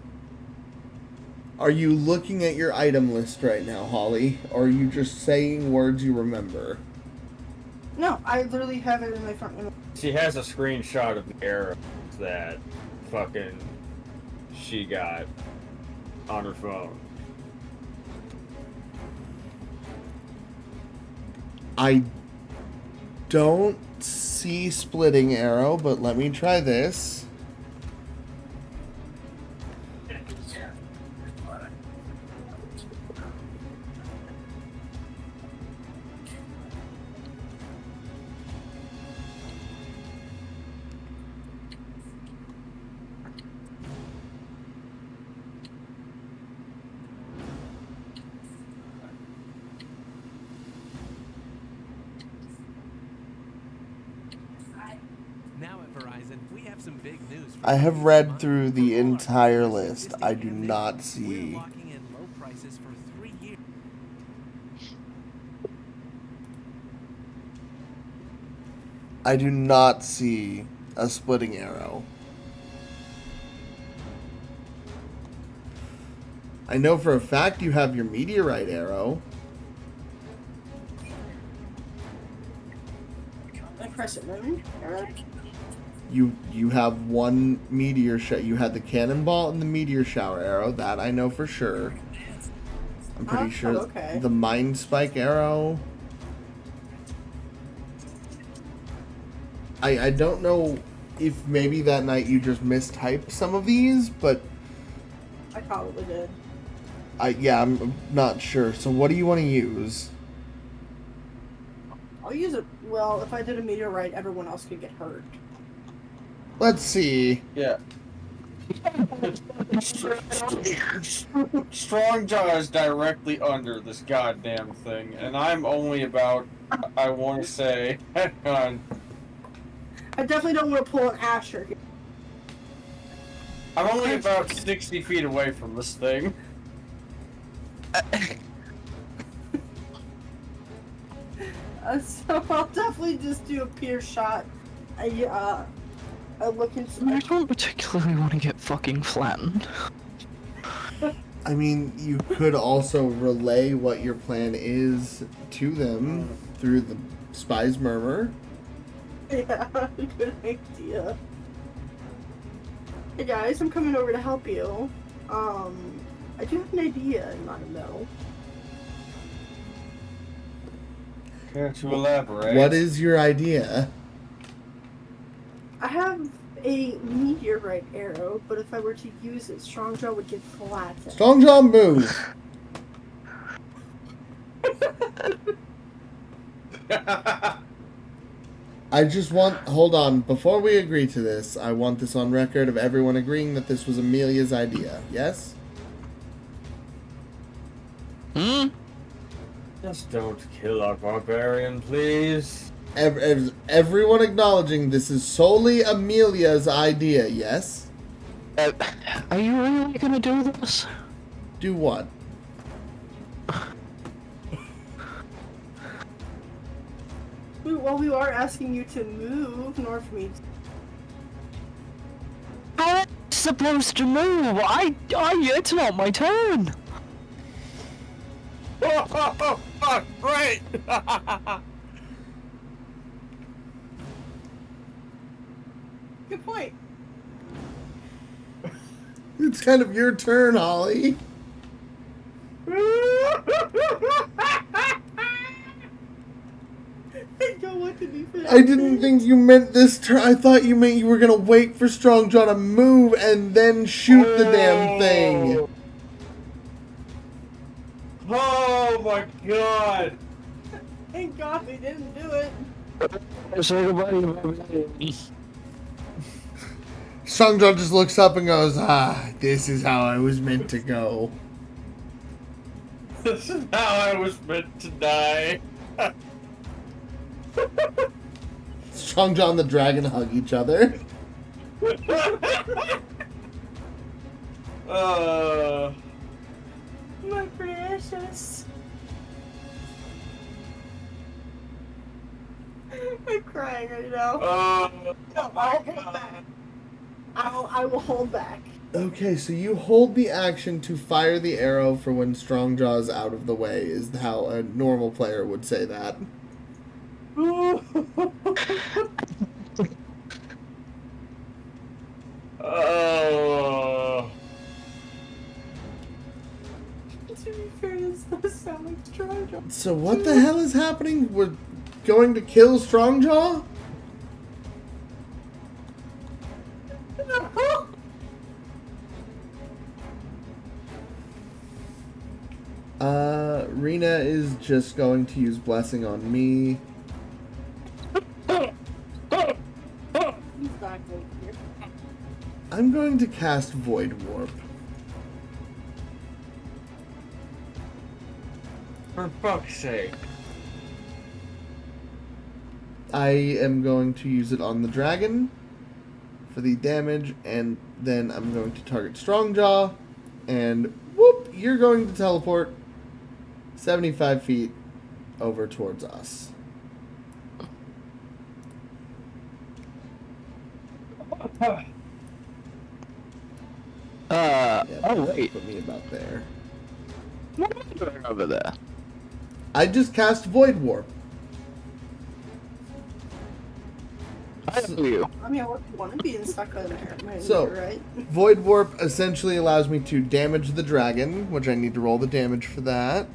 Are you looking at your item list right now, Holly? Or are you just saying words you remember? No, I literally have it in my front. She has a screenshot of the arrows that fucking she got on her phone. I don't see splitting arrow, but let me try this. Now at Verizon, we have some big news. I have read through the entire list. I do not see. We're locking in low prices for 3 years. I do not see a splitting arrow. I know for a fact you have your meteorite arrow. I press it, right? Alright. You have one meteor shot. You had the cannonball and the meteor shower arrow. That I know for sure. I'm pretty Oh, sure okay. the mind spike arrow. I don't know if maybe that night you just mistyped some of these, but I probably did. I'm not sure. So what do you want to use? I'll use it. Well, if I did a meteorite, everyone else could get hurt. Let's see. Yeah. Strongjaw is directly under this goddamn thing, and I'm only about, I want to say, hang on. I definitely don't want to pull an Asher. I'm only about 60 feet away from this thing. So I'll definitely just do a pierce shot. I look into. I don't particularly want to get fucking flattened. I mean, you could also relay what your plan is to them through the spy's murmur. Yeah, good idea. Hey guys, I'm coming over to help you. I do have an idea, not a no. Care to elaborate? What is your idea? I have a meteorite arrow, but if I were to use it, Strongjaw would get flattened. Strongjaw, move. I just want... Hold on. Before we agree to this, I want this on record of everyone agreeing that this was Amelia's idea. Yes? Hmm? Just don't kill our barbarian, please. Everyone acknowledging this is solely Amelia's idea, yes? Are you really gonna do this? Do what? Well, we are asking you to move, nor for me. How am I supposed to move? It's not my turn. Oh, great! Good point. It's kind of your turn, Holly. I didn't think you meant this turn. I thought you meant you were gonna wait for Strongjaw to move and then shoot the damn thing. Oh my god! Thank God we didn't do it. Strongjaw just looks up and goes, this is how I was meant to go. This is how I was meant to die. Strongjaw and the dragon hug each other. My precious. I'm crying right now. No, I'll hold back. I will hold back. Okay, so you hold the action to fire the arrow for when Strongjaw is out of the way, is how a normal player would say that. Oh. To be fair, this does sound like Strongjaw. So what the hell is happening? We're going to kill Strongjaw? Rena is just going to use Blessing on me. I'm going to cast Void Warp. For fuck's sake. I am going to use it on the dragon for the damage, and then I'm going to target Strongjaw, and whoop, you're going to teleport 75 feet over towards us. Oh wait. Put me about there. What am I doing over there? I just cast Void Warp. I know you. I mean, I want to be stuck on there. So, right? Void Warp essentially allows me to damage the dragon, which I need to roll the damage for that.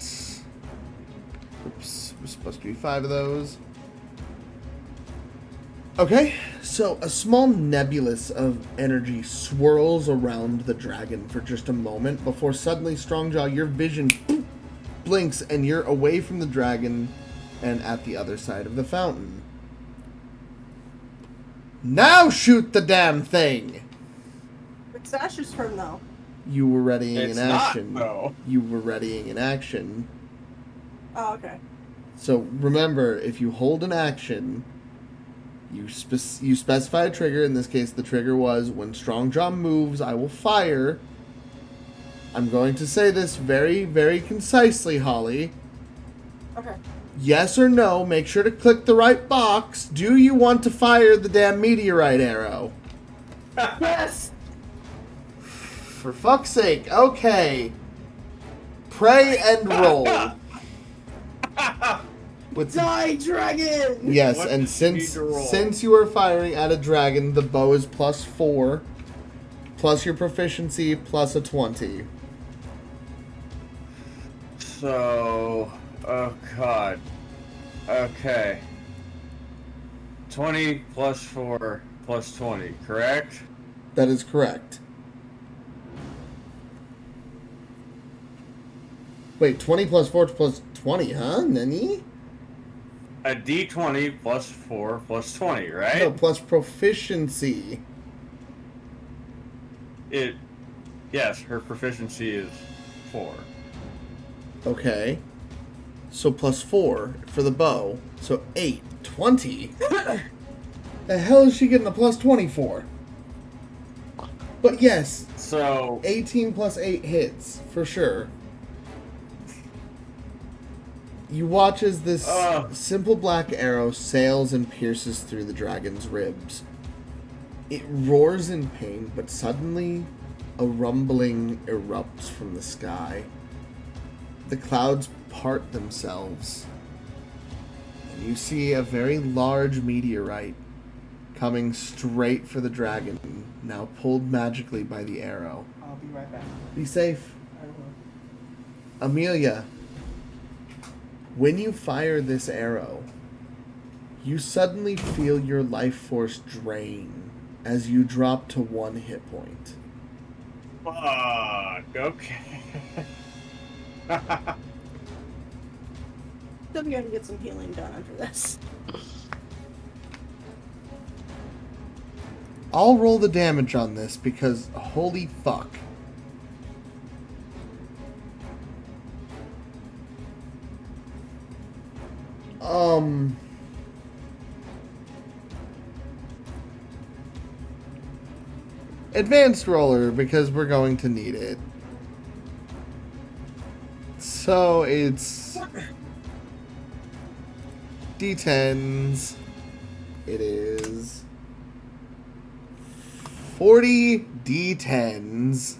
Oops, it was supposed to be 5 of those. Okay, so a small nebulous of energy swirls around the dragon for just a moment before suddenly, Strongjaw, your vision blinks and you're away from the dragon and at the other side of the fountain. Now shoot the damn thing! It's Asher's turn now. You were readying It's an action. not, though. You were readying an action. Oh, okay. So remember, if you hold an action, you specify a trigger. In this case, the trigger was when Strongjaw moves, I will fire. I'm going to say this very, very concisely, Holly. Okay. Yes or no, make sure to click the right box. Do you want to fire the damn meteorite arrow? Yes! For fuck's sake, okay. Pray and roll. With Die, dragon! yes, What and does he need to roll? since you are firing at a dragon, the bow is +4, plus your proficiency, plus a 20. So, oh god. Okay. 20 plus 4 plus 20, correct? That is correct. Wait, 20 plus 4 plus 20, huh? Nani? A d20 plus 4 plus 20, right? No, plus proficiency. Yes, her proficiency is 4. Okay. So +4 for the bow. So 8. 20? The hell is she getting a plus 20 for? But yes, So, 18 plus 8 hits, for sure. You watch as this simple black arrow sails and pierces through the dragon's ribs. It roars in pain, but suddenly a rumbling erupts from the sky. The clouds part themselves, and you see a very large meteorite coming straight for the dragon, now pulled magically by the arrow. I'll be right back. Be safe. I will. Amelia, when you fire this arrow, you suddenly feel your life force drain as you drop to 1 hit point. fuck, okay. Still gonna get some healing done after this. I'll roll the damage on this because holy fuck. Advanced roller because we're going to need it. So it's D10s. It is 40 D10s.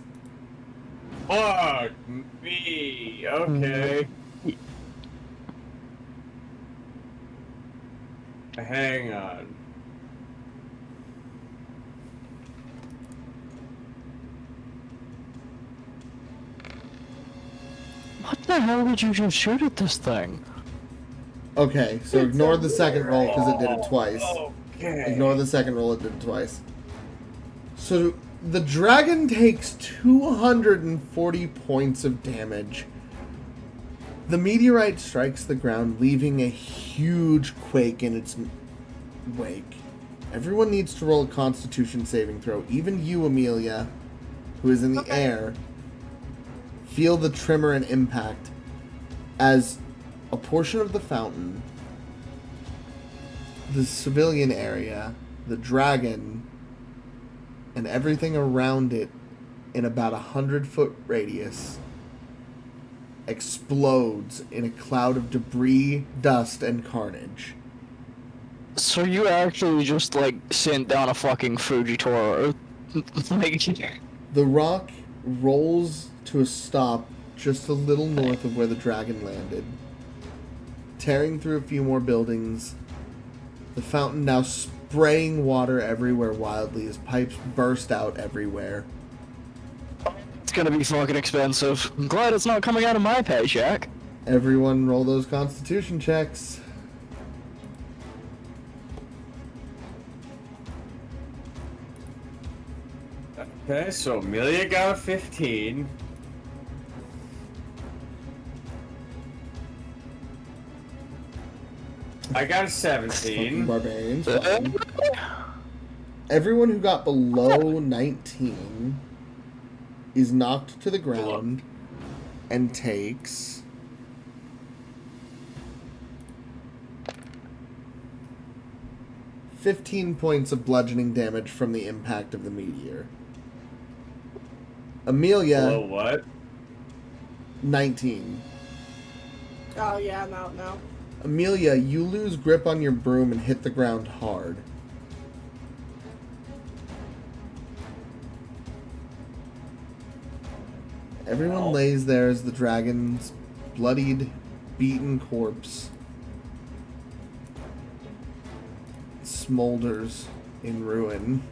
Fuck me, okay. Hang on. What the hell did you just shoot at this thing? Okay, so ignore the second roll because it did it twice. Okay. Ignore the second roll, it did it twice. So the dragon takes 240 points of damage. The meteorite strikes the ground, leaving a huge quake in its wake. Everyone needs to roll a Constitution saving throw. Even you, Amelia, who is in the air, feel the tremor and impact as a portion of the fountain, the civilian area, the dragon, and everything around it in about 100-foot radius explodes in a cloud of debris, dust, and carnage. So you actually just, like, sent down a fucking Fujitora. Like, The rock rolls to a stop just a little north of where the dragon landed, tearing through a few more buildings. The fountain now spraying water everywhere wildly as pipes burst out everywhere. it's gonna be fucking expensive. I'm glad it's not coming out of my paycheck. Everyone roll those Constitution checks. Okay, so Amelia got a 15. I got a 17. Barbarians. Fine. Everyone who got below 19 is knocked to the ground and takes 15 points of bludgeoning damage from the impact of the meteor. Amelia, Below what? 19. Oh yeah, I'm out now. Amelia, you lose grip on your broom and hit the ground hard. Everyone lays there as the dragon's bloodied, beaten corpse smolders in ruin.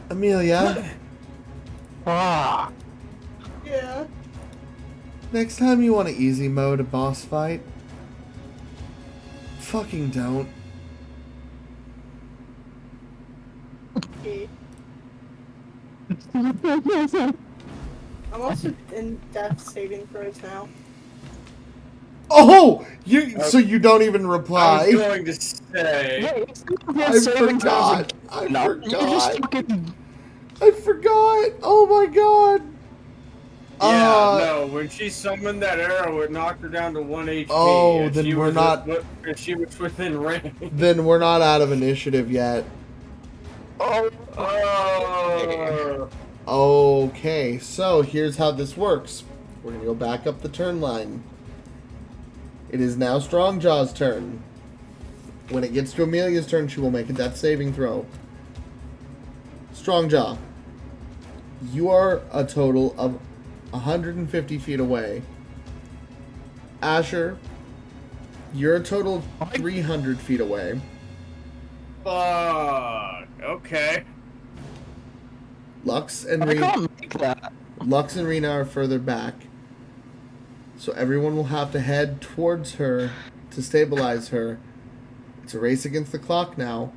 Amelia, Ah. Yeah. next time you want to easy mode a boss fight, fucking don't. Okay. I'm also in death saving throws now. Oh, so you don't even I reply. was going to say. I forgot. I forgot. Oh my god. Yeah, no. When she summoned that arrow, it knocked her down to 1 HP. Oh, and then she we're was not. And she was within range. Then we're not out of initiative yet. Oh. Okay, so here's how this works. We're gonna go back up the turn line. It is now Strongjaw's turn. When it gets to Amelia's turn, she will make a death saving throw. Strongjaw, you are a total of 150 feet away. Asher, you're a total of 300 feet away. Fuck. Okay. Lux and I can't make that. Lux and Rena are further back. So everyone will have to head towards her to stabilize her. It's a race against the clock now.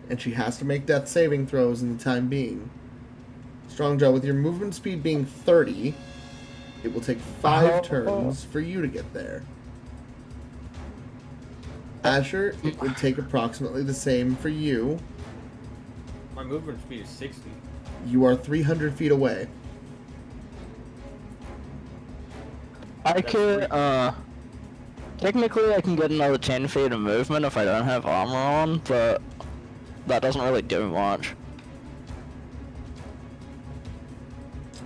And she has to make death saving throws in the time being. Strongjaw, with your movement speed being 30, it will take 5 turns for you to get there. Asher, it would take approximately the same for you. My movement speed is 60. You are 300 feet away. I could, technically I can get another 10 feet of movement if I don't have armor on, but that doesn't really do much.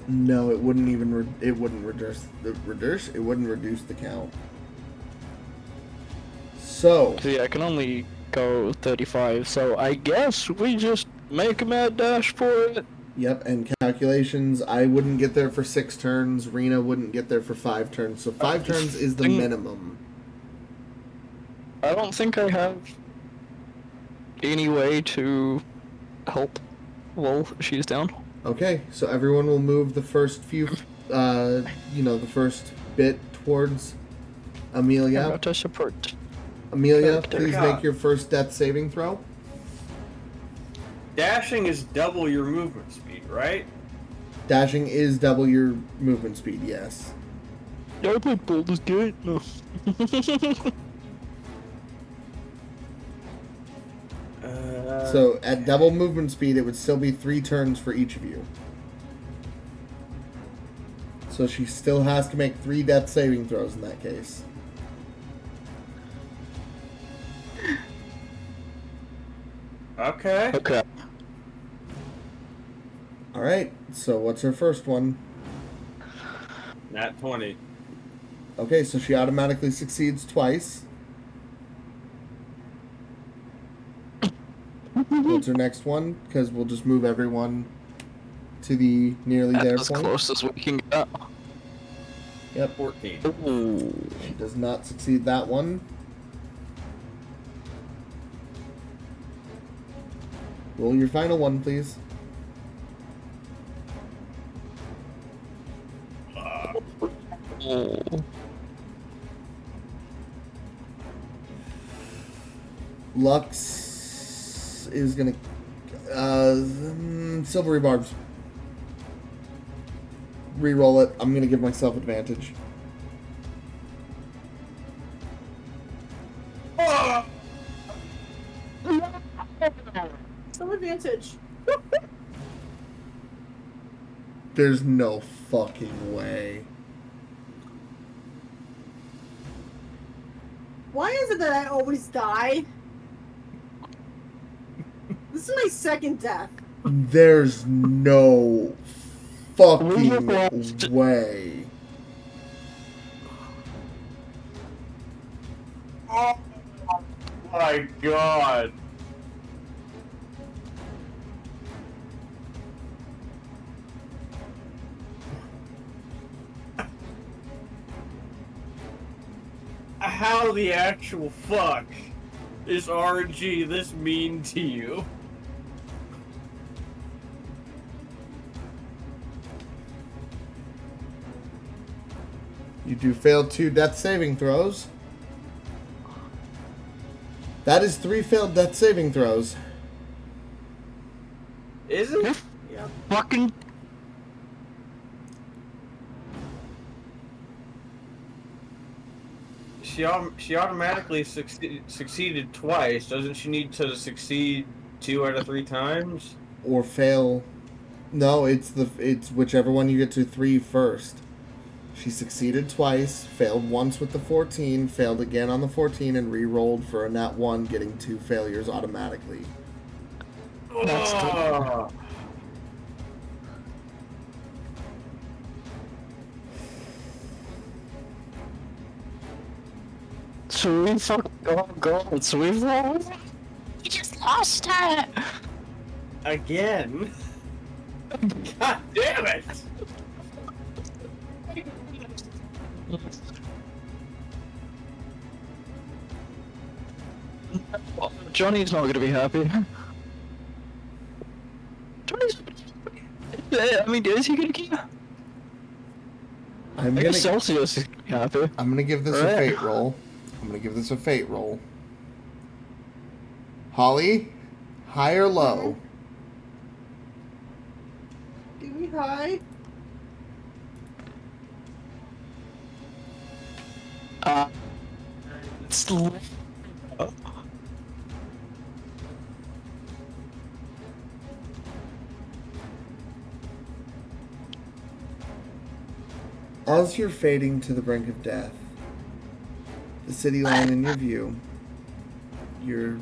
No, it wouldn't even, it wouldn't reduce the count. So. See, I can only go 35, so I guess we just make a mad dash for it. Yep, and calculations, I wouldn't get there for 6 turns, Rena wouldn't get there for 5 turns, so 5 turns is the minimum. I don't think I have any way to help while she's down. Okay, so everyone will move the first few, the first bit towards Amelia. To support. Amelia, please make your first death saving throw. Dashing is double your movement speed, right? Dashing is double your movement speed, yes. Yeah, I played Baldur's Gate. No. So at double movement speed, it would still be 3 turns for each of you. So she still has to make 3 death saving throws in that case. Okay. Okay. Alright, so what's her first one? Nat 20. Okay, so she automatically succeeds twice. What's her next one? Because we'll just move everyone to the nearly there as point. As close as we can get. Yep. 14. Ooh. She does not succeed that one. Roll your final one, please. Oh. Lux is gonna silvery barbs. Reroll it. I'm gonna give myself advantage. Some advantage. There's no fucking way. Why is it that I always die? This is my second death. There's no fucking way. Oh my god. How the actual fuck is RNG this mean to you? You do fail 2 death saving throws. That is 3 failed death saving throws. Is it? Yep. Fucking. She automatically succeeded twice. Doesn't she need to succeed 2 out of 3 times? Or fail. No, it's whichever one you get to 3 first. She succeeded twice, failed once with the 14, failed again on the 14, and re-rolled for a nat 1, getting 2 failures automatically. Oh. So we fucking. Oh god, so we've lost. We just lost it! Again? God damn it! Johnny's not gonna be happy. Johnny's. I mean, is he gonna keep? I'm I gonna guess Celsius is gonna be happy. I'm gonna give this a fate roll. I'm gonna give this a fate roll. Holly, high or low? Give me high. It's As you're fading to the brink of death, the city line in your view, your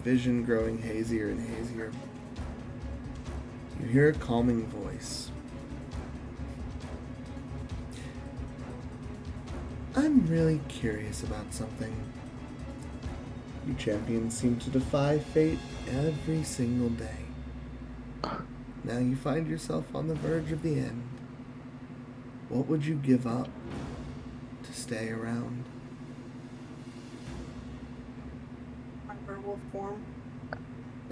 vision growing hazier and hazier, you hear a calming voice. I'm really curious about something. You champions seem to defy fate every single day. Now you find yourself on the verge of the end. What would you give up to stay around? My werewolf form.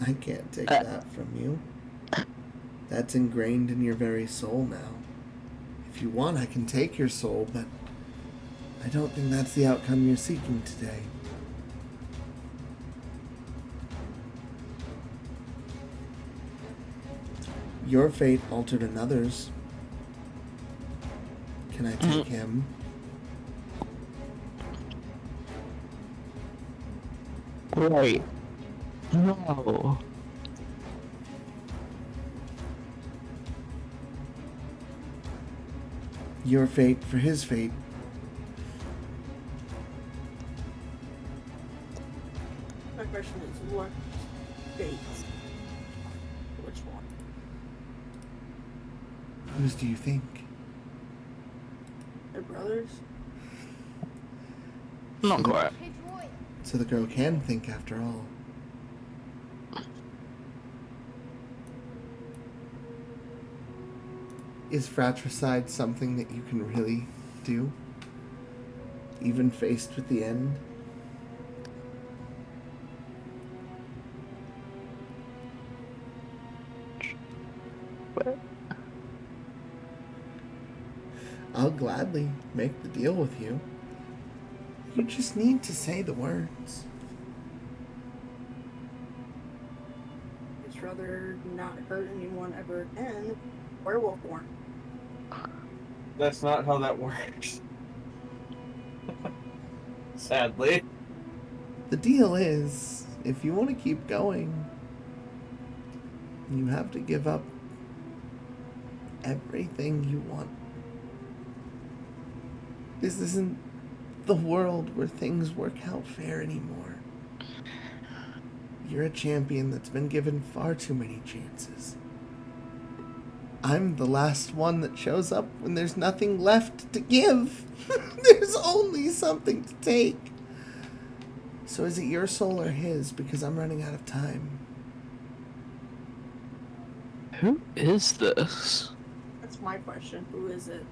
I can't take that from you. That's ingrained in your very soul now. If you want, I can take your soul, but I don't think that's the outcome you're seeking today. Your fate altered another's. Can I take him? Right. No. Your fate for his fate. My question is, what fates? Which one? Whose do you think? Their brothers? Not quite. So the girl can think after all. Is fratricide something that you can really do? Even faced with the end? I'll gladly make the deal with you. You just need to say the words. better not hurt anyone ever again. Werewolf born. That's not how that works. Sadly. The deal is, if you want to keep going, you have to give up everything you want. This isn't the world where things work out fair anymore. You're a champion that's been given far too many chances. I'm the last one that shows up when there's nothing left to give. There's only something to take. So is it your soul or his? Because I'm running out of time. Who is this? That's my question. Who is it?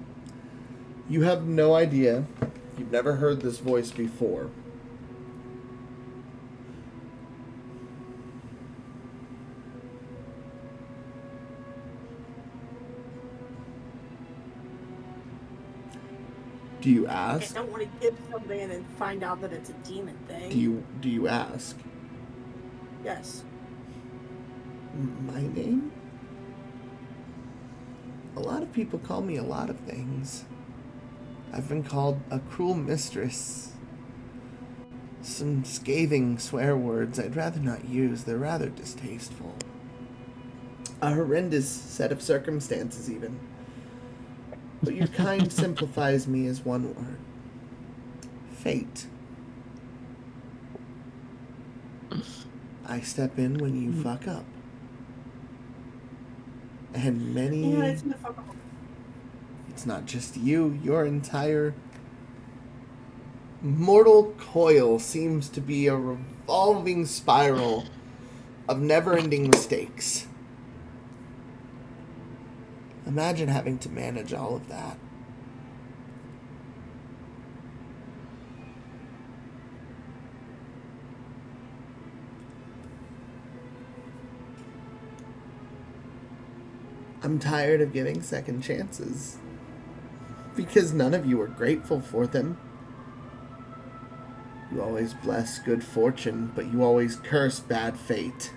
You have no idea. You've never heard this voice before. Do you ask? I don't want to give something and then find out that it's a demon thing. Do you ask? Yes. My name? A lot of people call me a lot of things. I've been called a cruel mistress. Some scathing swear words I'd rather not use. They're rather distasteful. A horrendous set of circumstances, even. But your kind simplifies me as one word. Fate. I step in when you fuck up. And many... Yeah, it's gonna fuck up. It's not just you. Your entire mortal coil seems to be a revolving spiral of never-ending mistakes. Imagine having to manage all of that. I'm tired of giving second chances. Because none of you are grateful for them. You always bless good fortune, but you always curse bad fate.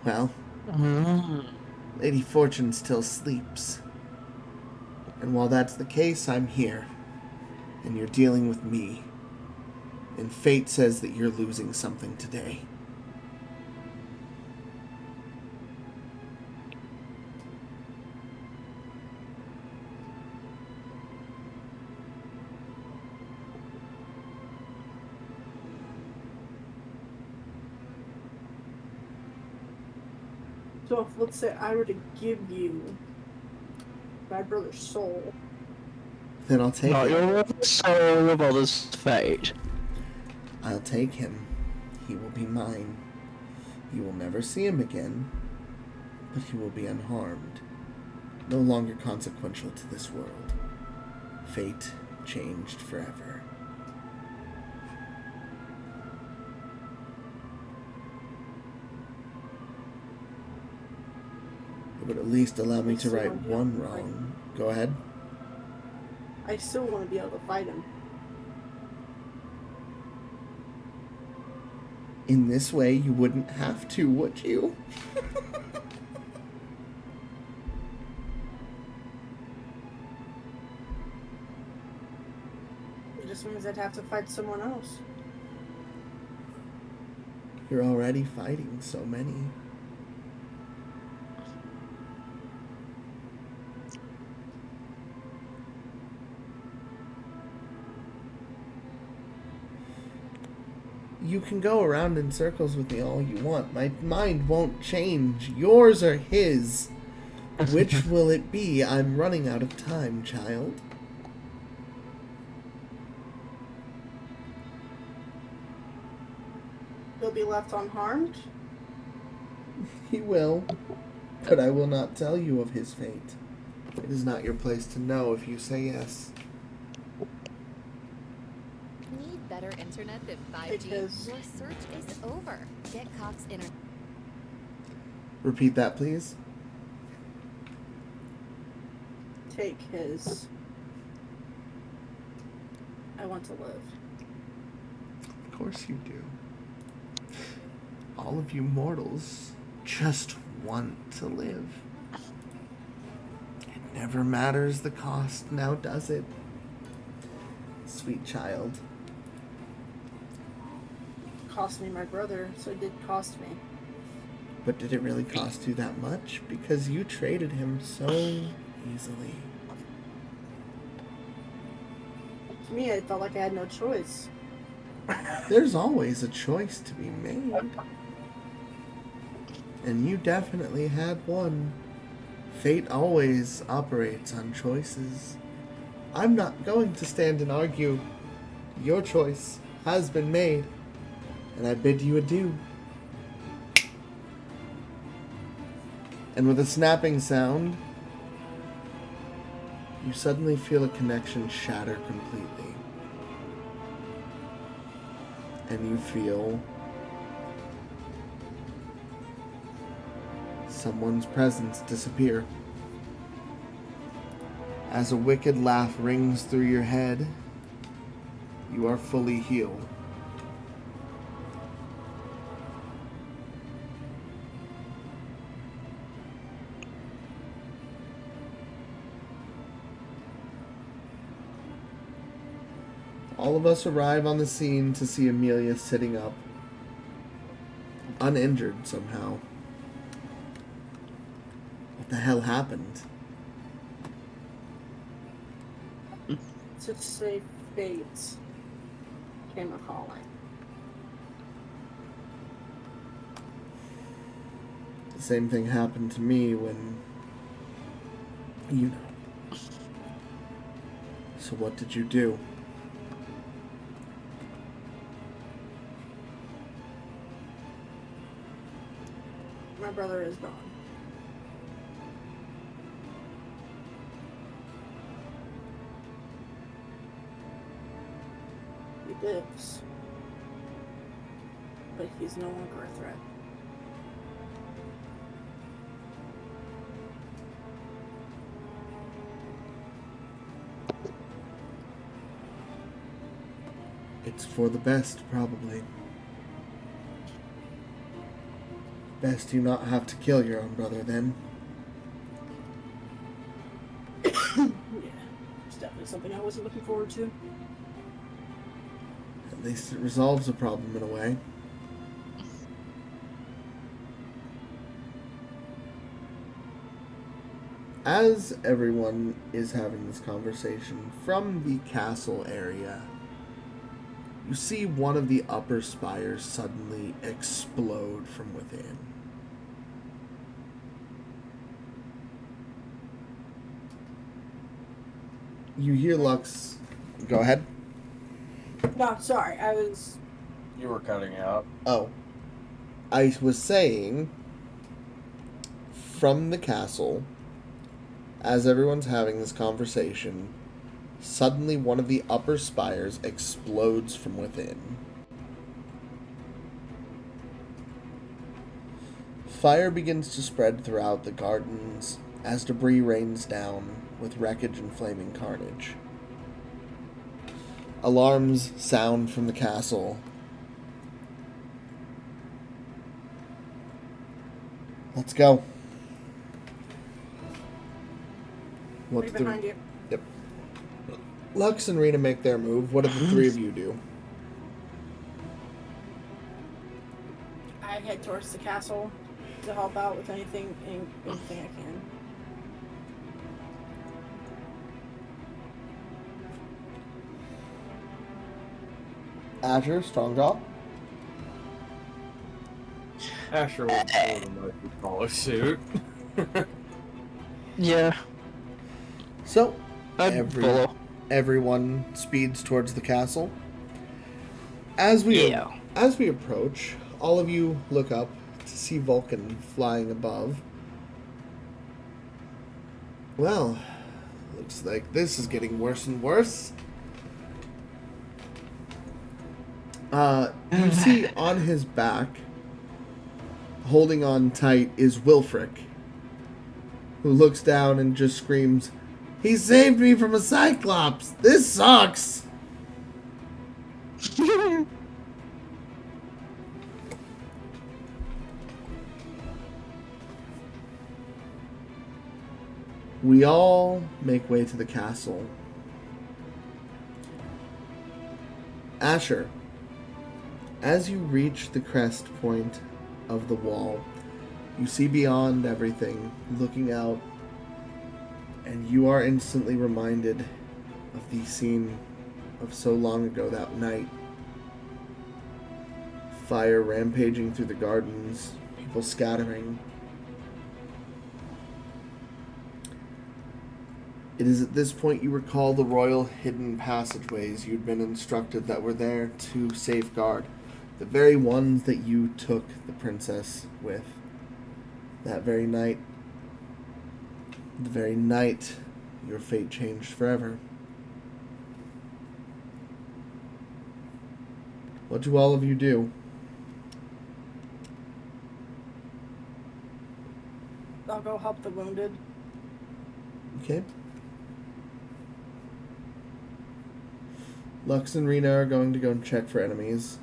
Well, Lady Fortune still sleeps. And while that's the case, I'm here. And you're dealing with me. And fate says that you're losing something today. So if, let's say, I were to give you my brother's soul, Then I'll take Not him. your soul, your brother's fate. I'll take him. He will be mine. You will never see him again, but he will be unharmed. No longer consequential to this world. Fate changed forever. It would at least allow me to right one wrong. Go ahead. I still want to be able to fight him. In this way, you wouldn't have to, would you? It just means I'd have to fight someone else. You're already fighting so many. You can go around in circles with me all you want. My mind won't change. Yours or his. Which will it be? I'm running out of time, child. He'll be left unharmed? He will. But I will not tell you of his fate. It is not your place to know if you say yes. Need better internet than 5G? Because- Your search is over. Get Cox Internet. Repeat that, please. Take his. I want to live. Of course you do. All of you mortals just want to live. It never matters the cost, now does it? Sweet child. Cost me my brother, so it did cost me. But did it really cost you that much? Because you traded him so easily. To me, I felt like I had no choice. There's always a choice to be made. And you definitely had one. Fate always operates on choices. I'm not going to stand and argue. Your choice has been made, and I bid you adieu. And with a snapping sound, you suddenly feel a connection shatter completely. And you feel someone's presence disappear. As a wicked laugh rings through your head, you are fully healed. All of us arrive on the scene to see Amelia sitting up, uninjured somehow. What the hell happened? To say fate came a calling. The same thing happened to me when... you know. So what did you do? My brother is gone. He lives. But he's no longer a threat. It's for the best, probably. Best you not have to kill your own brother, then. Yeah, it's definitely something I wasn't looking forward to. At least it resolves a problem in a way. As everyone is having this conversation, from the castle area, you see one of the upper spires suddenly explode from within. You hear Lux... Go ahead. No, sorry, I was... You were cutting out. Oh. I was saying, from the castle, as everyone's having this conversation, suddenly one of the upper spires explodes from within. Fire begins to spread throughout the gardens as debris rains down with wreckage and flaming carnage. Alarms sound from the castle. Let's go. Right behind you. Yep. Lux and Rena make their move. What do the three of you do? I head towards the castle to help out with anything I can. Asher, Strongjaw. Asher will follow suit. Yeah. So, I'd follow. everyone speeds towards the castle. As we approach, all of you look up to see Vulcan flying above. Well, looks like this is getting worse and worse. You see on his back, holding on tight, is Wilfric, who looks down and just screams, "He saved me from a Cyclops! This sucks!" We all make way to the castle. Ascher, as you reach the crest point of the wall, you see beyond everything, looking out, and you are instantly reminded of the scene of so long ago that night. Fire rampaging through the gardens, people scattering. It is at this point you recall the royal hidden passageways you'd been instructed that were there to safeguard, the very ones that you took the princess with. That very night, the very night your fate changed forever. What do all of you do? I'll go help the wounded. Okay. Lux and Rena are going to go and check for enemies.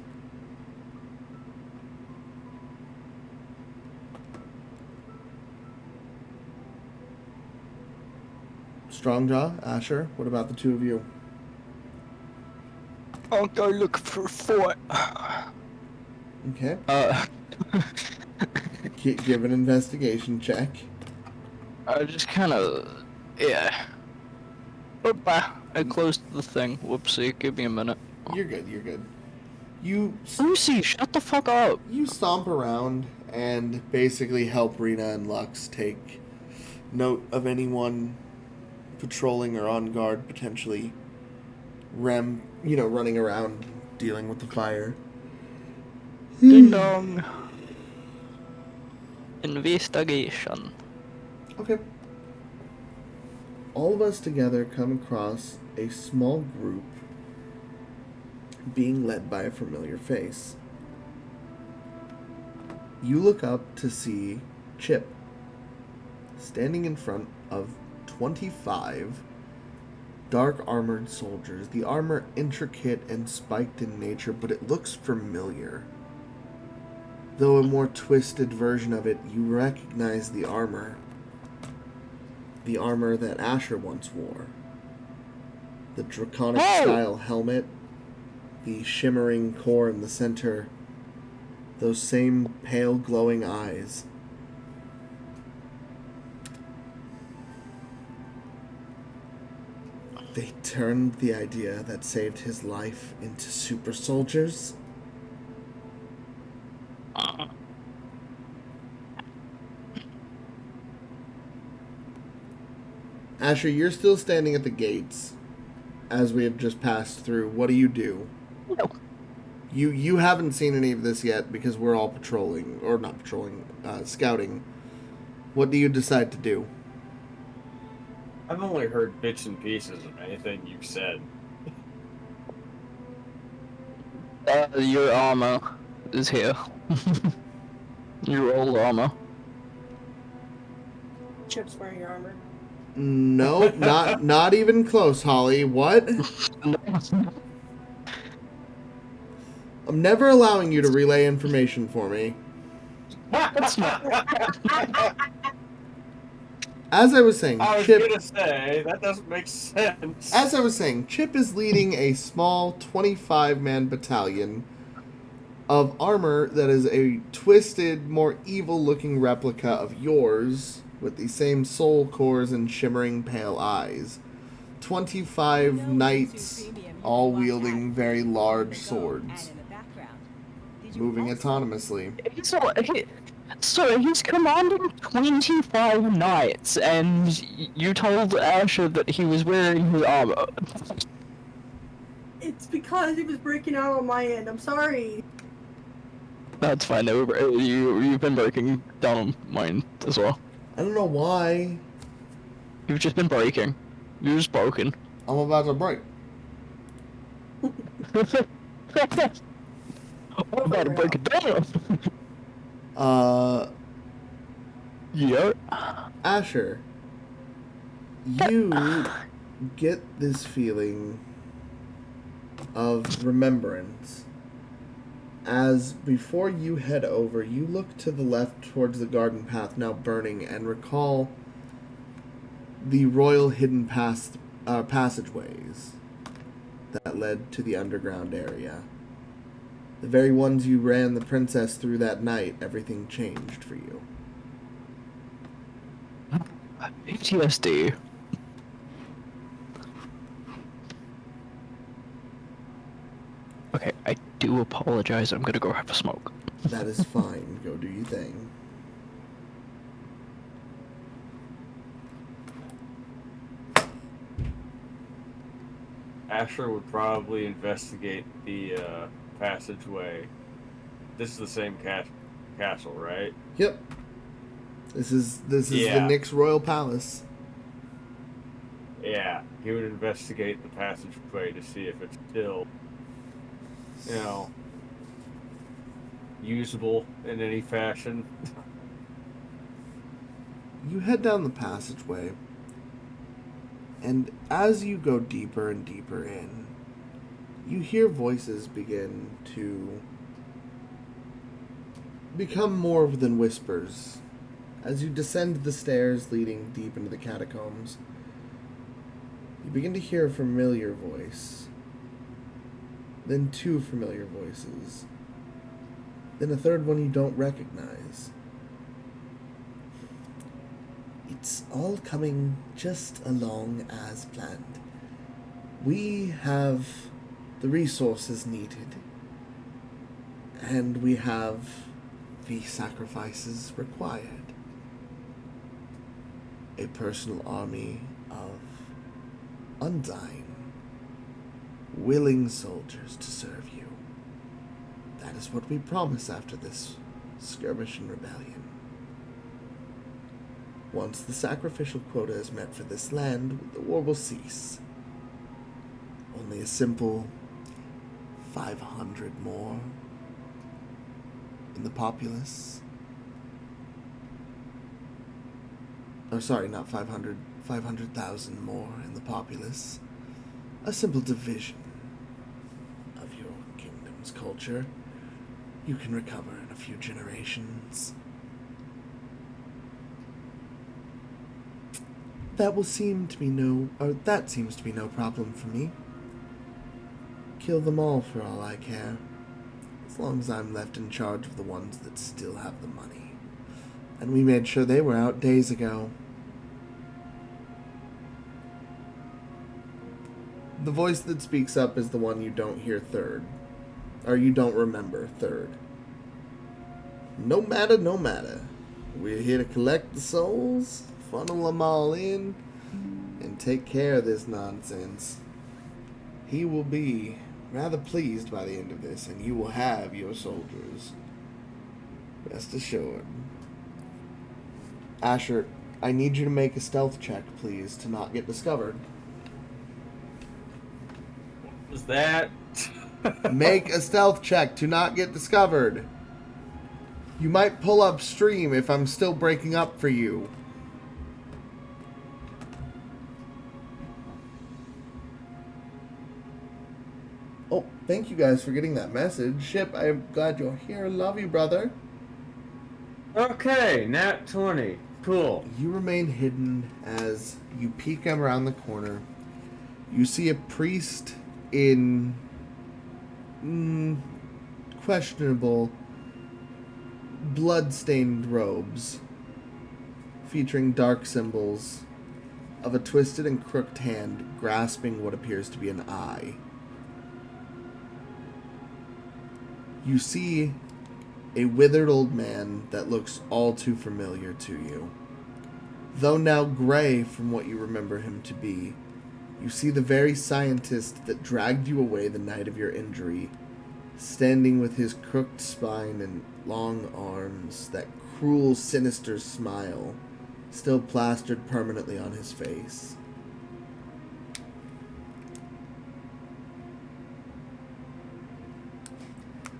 Strongjaw, Ascher, what about the two of you? I'll go look for a fort. Okay. Give an investigation check. I just kind of, yeah. I closed the thing. Whoopsie. Give me a minute. You're good. You're good. Lucy, shut the fuck up. You stomp around and basically help Rena and Lux take note of anyone patrolling or on guard, potentially running around dealing with the fire. Ding dong. Investigation. Okay. All of us together come across a small group being led by a familiar face. You look up to see Chip standing in front of 25 dark armored soldiers. The armor intricate and spiked in nature, but it looks familiar. Though a more twisted version of it, you recognize the armor. The armor that Ascher once wore. The draconic style helmet, the shimmering core in the center, those same pale glowing eyes. They turned the idea that saved his life into super soldiers. Ascher, you're still standing at the gates as we have just passed through. What do you do? No. You haven't seen any of this yet because we're all patrolling, or not patrolling, scouting. What do you decide to do? I've only heard bits and pieces of anything you've said. Your armor is here. Your old armor. Chip's wearing your armor. No, not even close, Holly. What? I'm never allowing you to relay information for me. That's not. As I was saying, I was Chip... gonna say, that doesn't make sense. As I was saying, Chip is leading a small 25-man battalion of armor that is a twisted, more evil-looking replica of yours, with the same soul cores and shimmering pale eyes. 25 knights, all wielding very large swords, moving autonomously. So he's commanding 25 knights, and you told Asher that he was wearing his armor. It's because he was breaking out on my end. I'm sorry. That's fine. You've been breaking down on mine as well. I don't know why. You've just been breaking. You're just broken. I'm about to break. I'm about to break it down. Yeah. Asher, you get this feeling of remembrance as before you head over, you look to the left towards the garden path now burning and recall the royal hidden passageways that led to the underground area. The very ones you ran the princess through that night, everything changed for you. PTSD. Okay, I do apologize. I'm gonna go have a smoke. That is fine. Go do your thing. Asher would probably investigate the passageway. This is the same castle, right? Yep. This is the Yeah. Nyx Royal Palace. Yeah, he would investigate the passageway to see if it's still, usable in any fashion. You head down the passageway, and as you go deeper and deeper in, you hear voices begin to become more than whispers. As you descend the stairs leading deep into the catacombs, you begin to hear a familiar voice, then two familiar voices, then a third one you don't recognize. It's all coming just along as planned. We have the resources needed, and we have the sacrifices required. A personal army of undying, willing soldiers to serve you. That is what we promise after this skirmish and rebellion. Once the sacrificial quota is met for this land, the war will cease. Only a simple 500 more in the populace. Oh, sorry, not 500. 500,000 more in the populace. A simple division of your kingdom's culture. You can recover in a few generations. That seems to be no problem for me. Kill them all for all I care, as long as I'm left in charge of the ones that still have the money. And we made sure they were out days ago. The voice that speaks up is the one you don't hear third. Or you don't remember third. No matter, no matter. We're here to collect the souls, funnel them all in, and take care of this nonsense. He will be rather pleased by the end of this, and you will have your soldiers. Rest assured. Asher, I need you to make a stealth check, please, to not get discovered. What was that? Make a stealth check to not get discovered. You might pull upstream if I'm still breaking up for you. Oh, thank you guys for getting that message. Ship, I'm glad you're here. Love you, brother. Okay, nat 20. Cool. You remain hidden as you peek around the corner. You see a priest in questionable blood-stained robes featuring dark symbols of a twisted and crooked hand grasping what appears to be an eye. You see a withered old man that looks all too familiar to you. Though now gray from what you remember him to be, you see the very scientist that dragged you away the night of your injury, standing with his crooked spine and long arms, that cruel, sinister smile still plastered permanently on his face.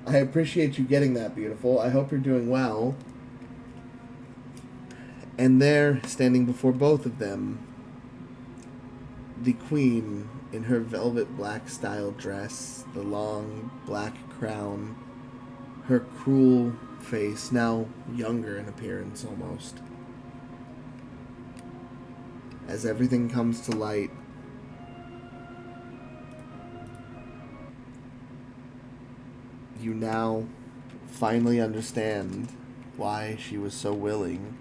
I appreciate you getting that, beautiful. I hope you're doing well. And there, standing before both of them, the queen in her velvet black style dress, the long black crown, her cruel face, now younger in appearance almost. as everything comes to light, you now finally understand why she was so willing.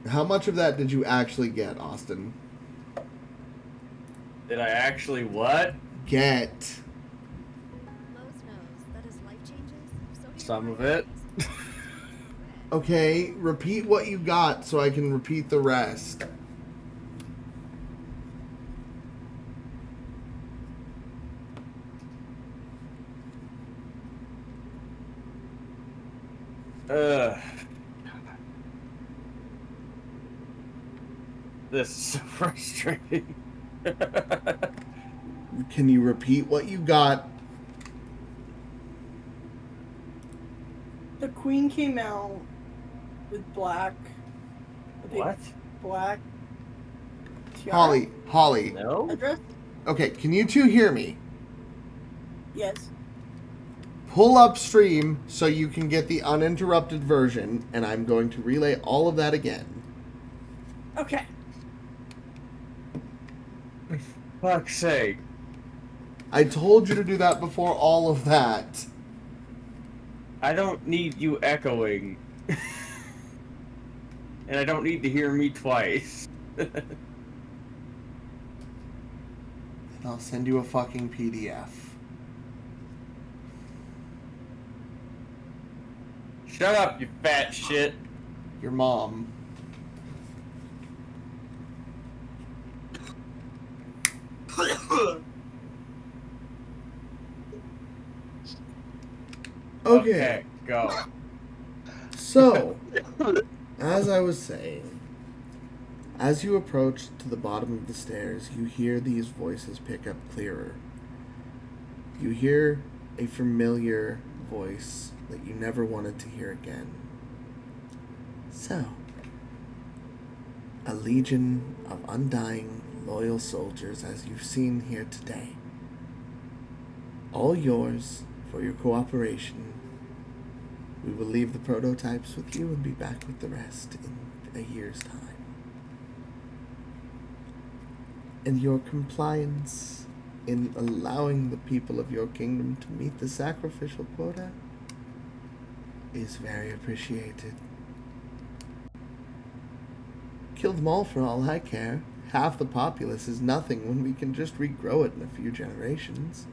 How much of that did you actually get, Austin? Did I actually what? Get. Lowe's knows that as life changes, so do your Some of it. Okay, repeat what you got so I can repeat the rest. This is so frustrating. Can you repeat what you got? The queen came out with black. a big What? Black. Tiara Holly. No? Address? Okay, can you two hear me? Yes. Pull upstream so you can get the uninterrupted version, and I'm going to relay all of that again. Okay. Fuck's sake. I told you to do that before all of that. I don't need you echoing. And I don't need to hear me twice. I'll send you a fucking PDF. Shut up, you fat shit. Your mom. Okay. Go. So, as I was saying, as you approach to the bottom of the stairs, you hear these voices pick up clearer. You hear a familiar voice that you never wanted to hear again. So, a legion of undying, loyal soldiers as you've seen here today. All yours for your cooperation. We will leave the prototypes with you and be back with the rest in a year's time. And your compliance in allowing the people of your kingdom to meet the sacrificial quota is very appreciated. Kill them all for all I care. Half the populace is nothing when we can just regrow it in a few generations.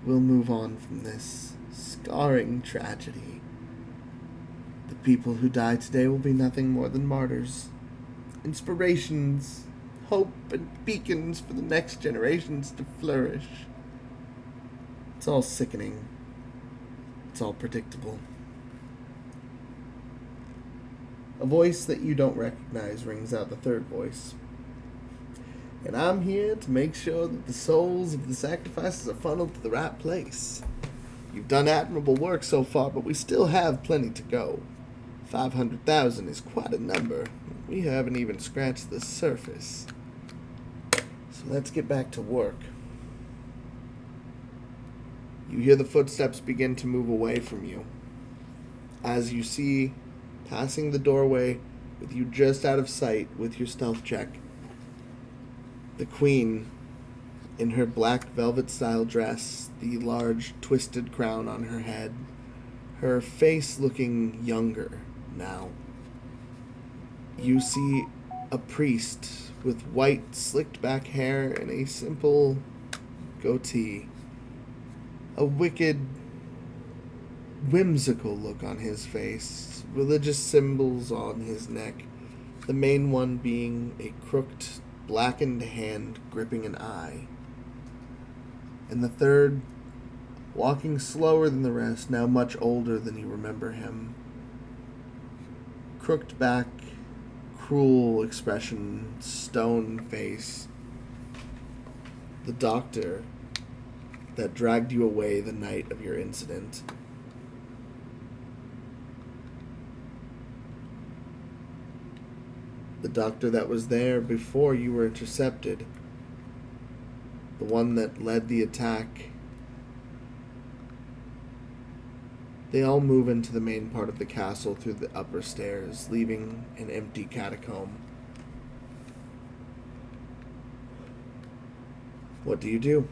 We'll move on from this scarring tragedy. The people who die today will be nothing more than martyrs, inspirations, hope, and beacons for the next generations to flourish. It's all sickening. It's all predictable. A voice that you don't recognize rings out the third voice. And I'm here to make sure that the souls of the sacrifices are funneled to the right place. You've done admirable work so far, but we still have plenty to go. 500,000 is quite a number. We haven't even scratched the surface. So let's get back to work. You hear the footsteps begin to move away from you. As you see, passing the doorway, with you just out of sight with your stealth check, the queen, in her black velvet-style dress, the large twisted crown on her head, her face looking younger now. You see a priest with white, slicked-back hair and a simple goatee. A wicked, whimsical look on his face, religious symbols on his neck, the main one being a crooked, blackened hand gripping an eye. And the third, walking slower than the rest, now much older than you remember him. Crooked back, cruel expression, stone face. The doctor that dragged you away the night of your incident. The doctor that was there before you were intercepted. The one that led the attack They all move into the main part of the castle through the upper stairs, leaving an empty catacomb. What do you do?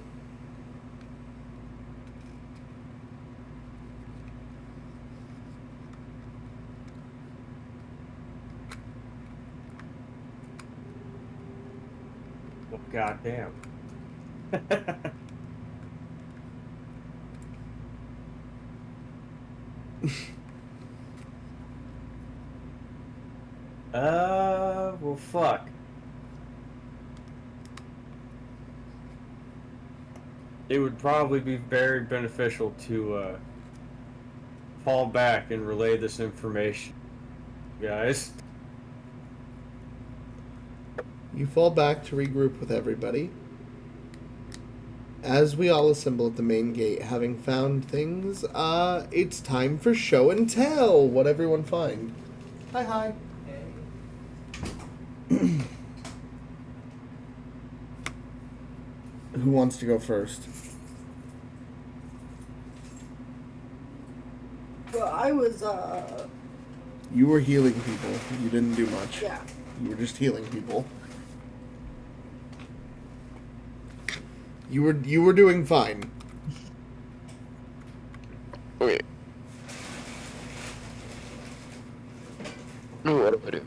Well, goddamn. Well, fuck. It would probably be very beneficial to, fall back and relay this information, guys. You fall back to regroup with everybody. As we all assemble at the main gate, having found things, it's time for show and tell. What everyone find? Hi. Who wants to go first? Well, I was, You were healing people. You didn't do much. yeah. You were just healing people. You were doing fine. Wait. What do I do?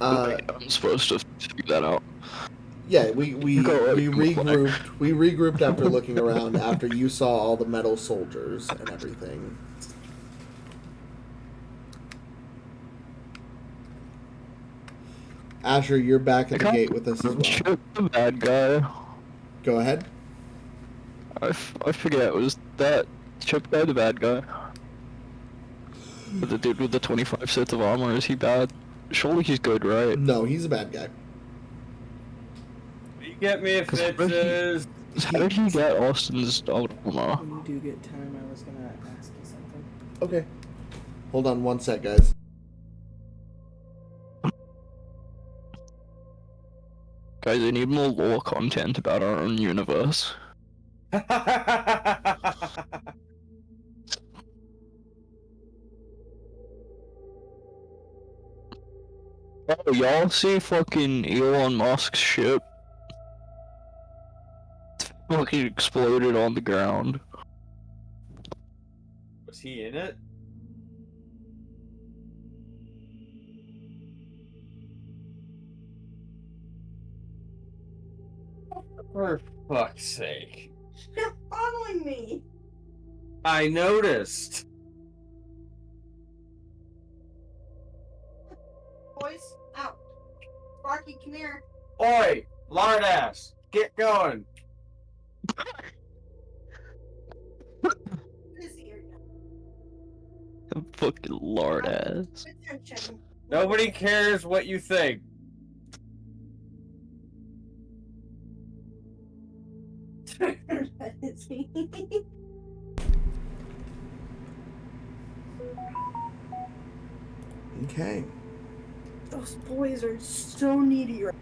I'm supposed to figure that out. Yeah, we regrouped. We regrouped after looking around after you saw all the metal soldiers and everything. Asher, you're back at the gate with us as well. Chip the bad guy. Go ahead. I forget, was that Chip guy the bad guy? The dude with the 25 sets of armor, is he bad? Surely he's good, right? No, he's a bad guy. You get me if it says... How did he get Austin's armor? When you do get time, I was gonna ask you something. Okay. Hold on one sec, guys. Guys, I need more lore content about our own universe. Oh, y'all see fucking Elon Musk's ship? It's fucking exploded on the ground. Was he in it? For fuck's sake. You're following me! I noticed. Boys, out. Sparky, come here. Oi, lardass, get going. Fucking lord ass. Attention. Nobody cares what you think. That is me. Okay. Those boys are so needy right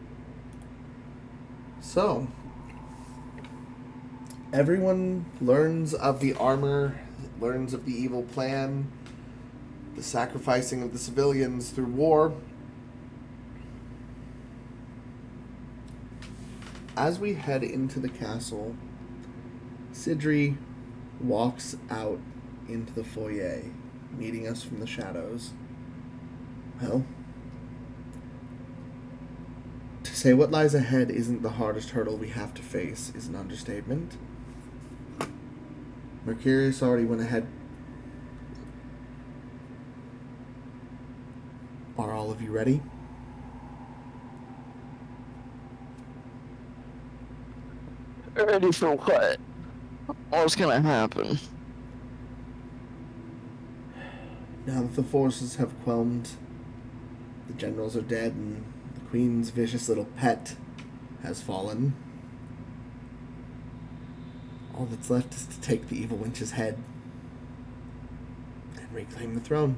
So, everyone learns of the armor, learns of the evil plan, the sacrificing of the civilians through war. As we head into the castle, Sidri walks out into the foyer, meeting us from the shadows. Well, to say what lies ahead isn't the hardest hurdle we have to face is an understatement. Mercurius already went ahead. Are all of you ready? Ready for what? What's gonna happen? Now that the forces have quelled, the generals are dead, and the queen's vicious little pet has fallen. All that's left is to take the evil wench's head and reclaim the throne.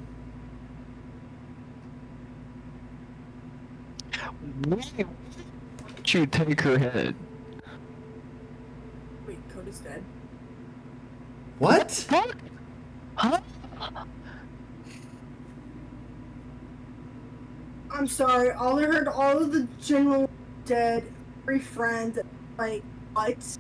Why would you take her head? Wait, Coda's dead? What? Fuck? Huh? I'm sorry. All I heard, all of the general dead, every friend, like, what?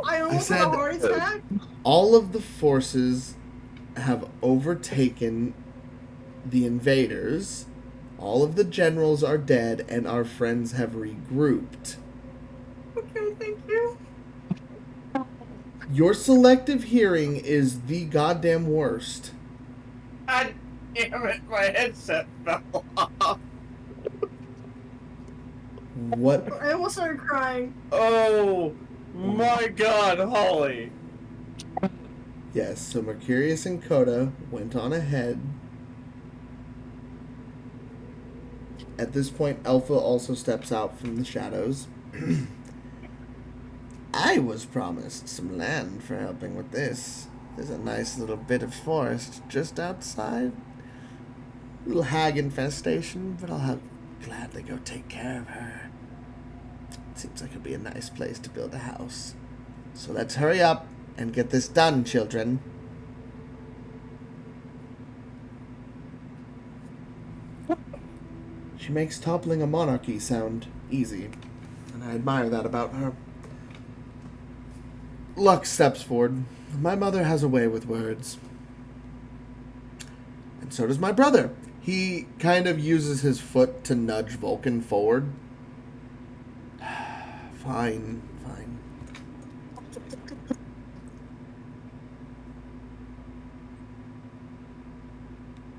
I I almost had a said heart attack. all of the forces have overtaken the invaders. All of the generals are dead, and our friends have regrouped. Okay, thank you. Your selective hearing is the goddamn worst. God damn it, my headset fell off. What? I almost started crying. Oh my god, Holly. Yes, so Mercurius and Coda went on ahead. At this point, Alpha also steps out from the shadows. I was promised some land for helping with this. There's a nice little bit of forest just outside. Little hag infestation, but I'll gladly go take care of her. Seems like it'd be a nice place to build a house. So let's hurry up and get this done, children. She makes toppling a monarchy sound easy, and I admire that about her. Lux steps forward. My mother has a way with words. And so does my brother. He kind of uses his foot to nudge Vulcan forward. Fine, fine.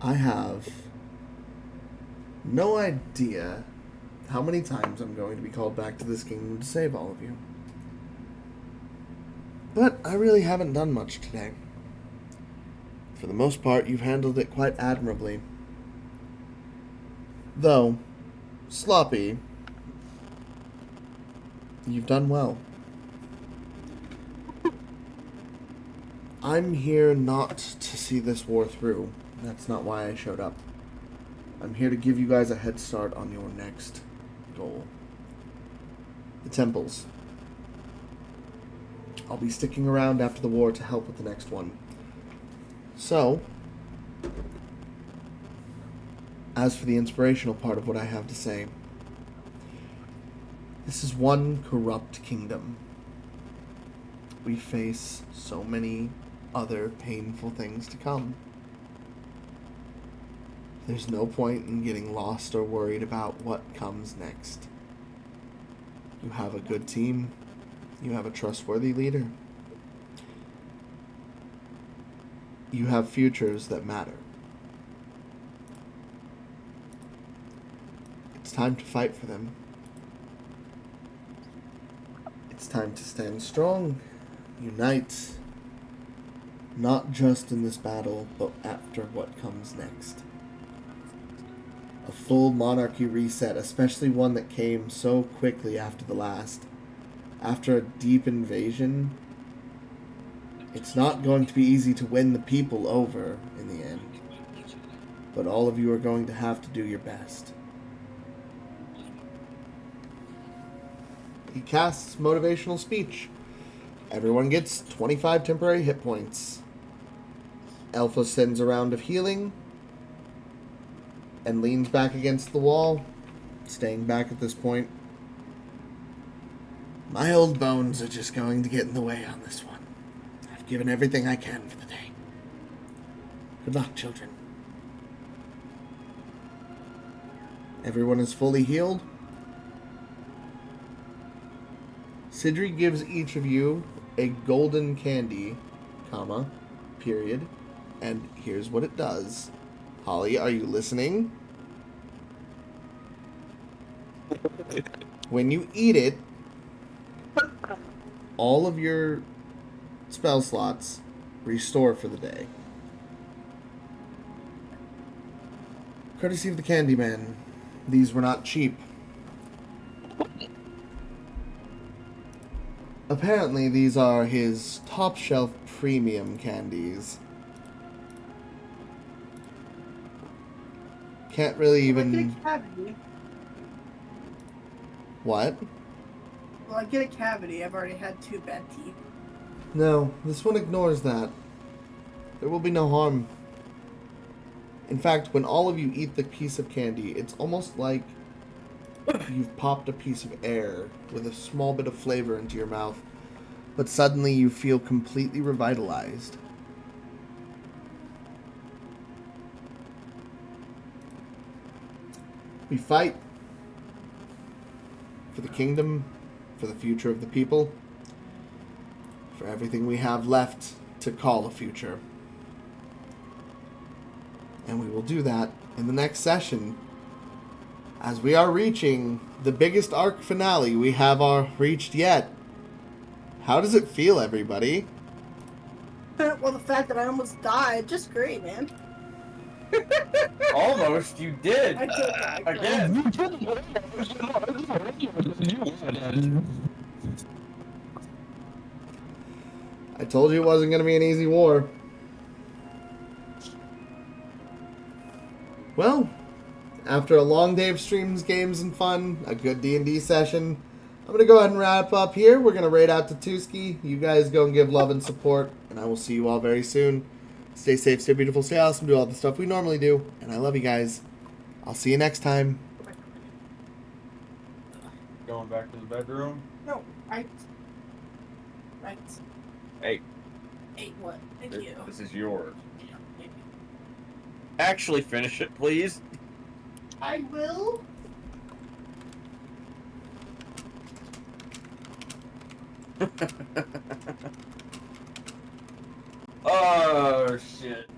I have no idea how many times I'm going to be called back to this kingdom to save all of you. But I really haven't done much today. For the most part, you've handled it quite admirably. Though, sloppy, you've done well. I'm here not to see this war through. That's not why I showed up. I'm here to give you guys a head start on your next goal. The temples. I'll be sticking around after the war to help with the next one. So, as for the inspirational part of what I have to say, this is one corrupt kingdom. We face so many other painful things to come. There's no point in getting lost or worried about what comes next. You have a good team. You have a trustworthy leader. You have futures that matter. It's time to fight for them. It's time to stand strong, unite, not just in this battle, but after what comes next. A full monarchy reset, especially one that came so quickly after the last. After a deep invasion, it's not going to be easy to win the people over in the end. But all of you are going to have to do your best. He casts motivational speech. Everyone gets 25 temporary hit points. Alpha sends a round of healing and leans back against the wall, staying back at this point. My old bones are just going to get in the way on this one. I've given everything I can for the day. Good luck, children. Everyone is fully healed. Sidri gives each of you a golden candy, comma, period, and here's what it does. Holly, are you listening? When you eat it, all of your spell slots restore for the day. Courtesy of the Candyman, these were not cheap. Apparently, these are his top-shelf premium candies. Can't really even... What? Will I get a cavity? I've already had 2 bad teeth. No, this one ignores that. There will be no harm. In fact, when all of you eat the piece of candy, it's almost like you've popped a piece of air with a small bit of flavor into your mouth, but suddenly you feel completely revitalized. We fight for the kingdom, for the future of the people, for everything we have left to call a future. And we will do that in the next session, as we are reaching the biggest arc finale we have reached yet. How does it feel, everybody? Well, the fact that I almost died, just great, man. Almost, you did. I did die. Again. I told you it wasn't going to be an easy war. Well, after a long day of streams, games, and fun, a good D&D session, I'm going to go ahead and wrap up here. We're going to raid out to Tuski. You guys go and give love and support, and I will see you all very soon. Stay safe, stay beautiful, stay awesome, do all the stuff we normally do, and I love you guys. I'll see you next time. Going back to the bedroom? No, right. Right. Hey. Hey, what? Thank you. This is yours. Yeah, maybe. Actually finish it, please. I will. Oh, shit.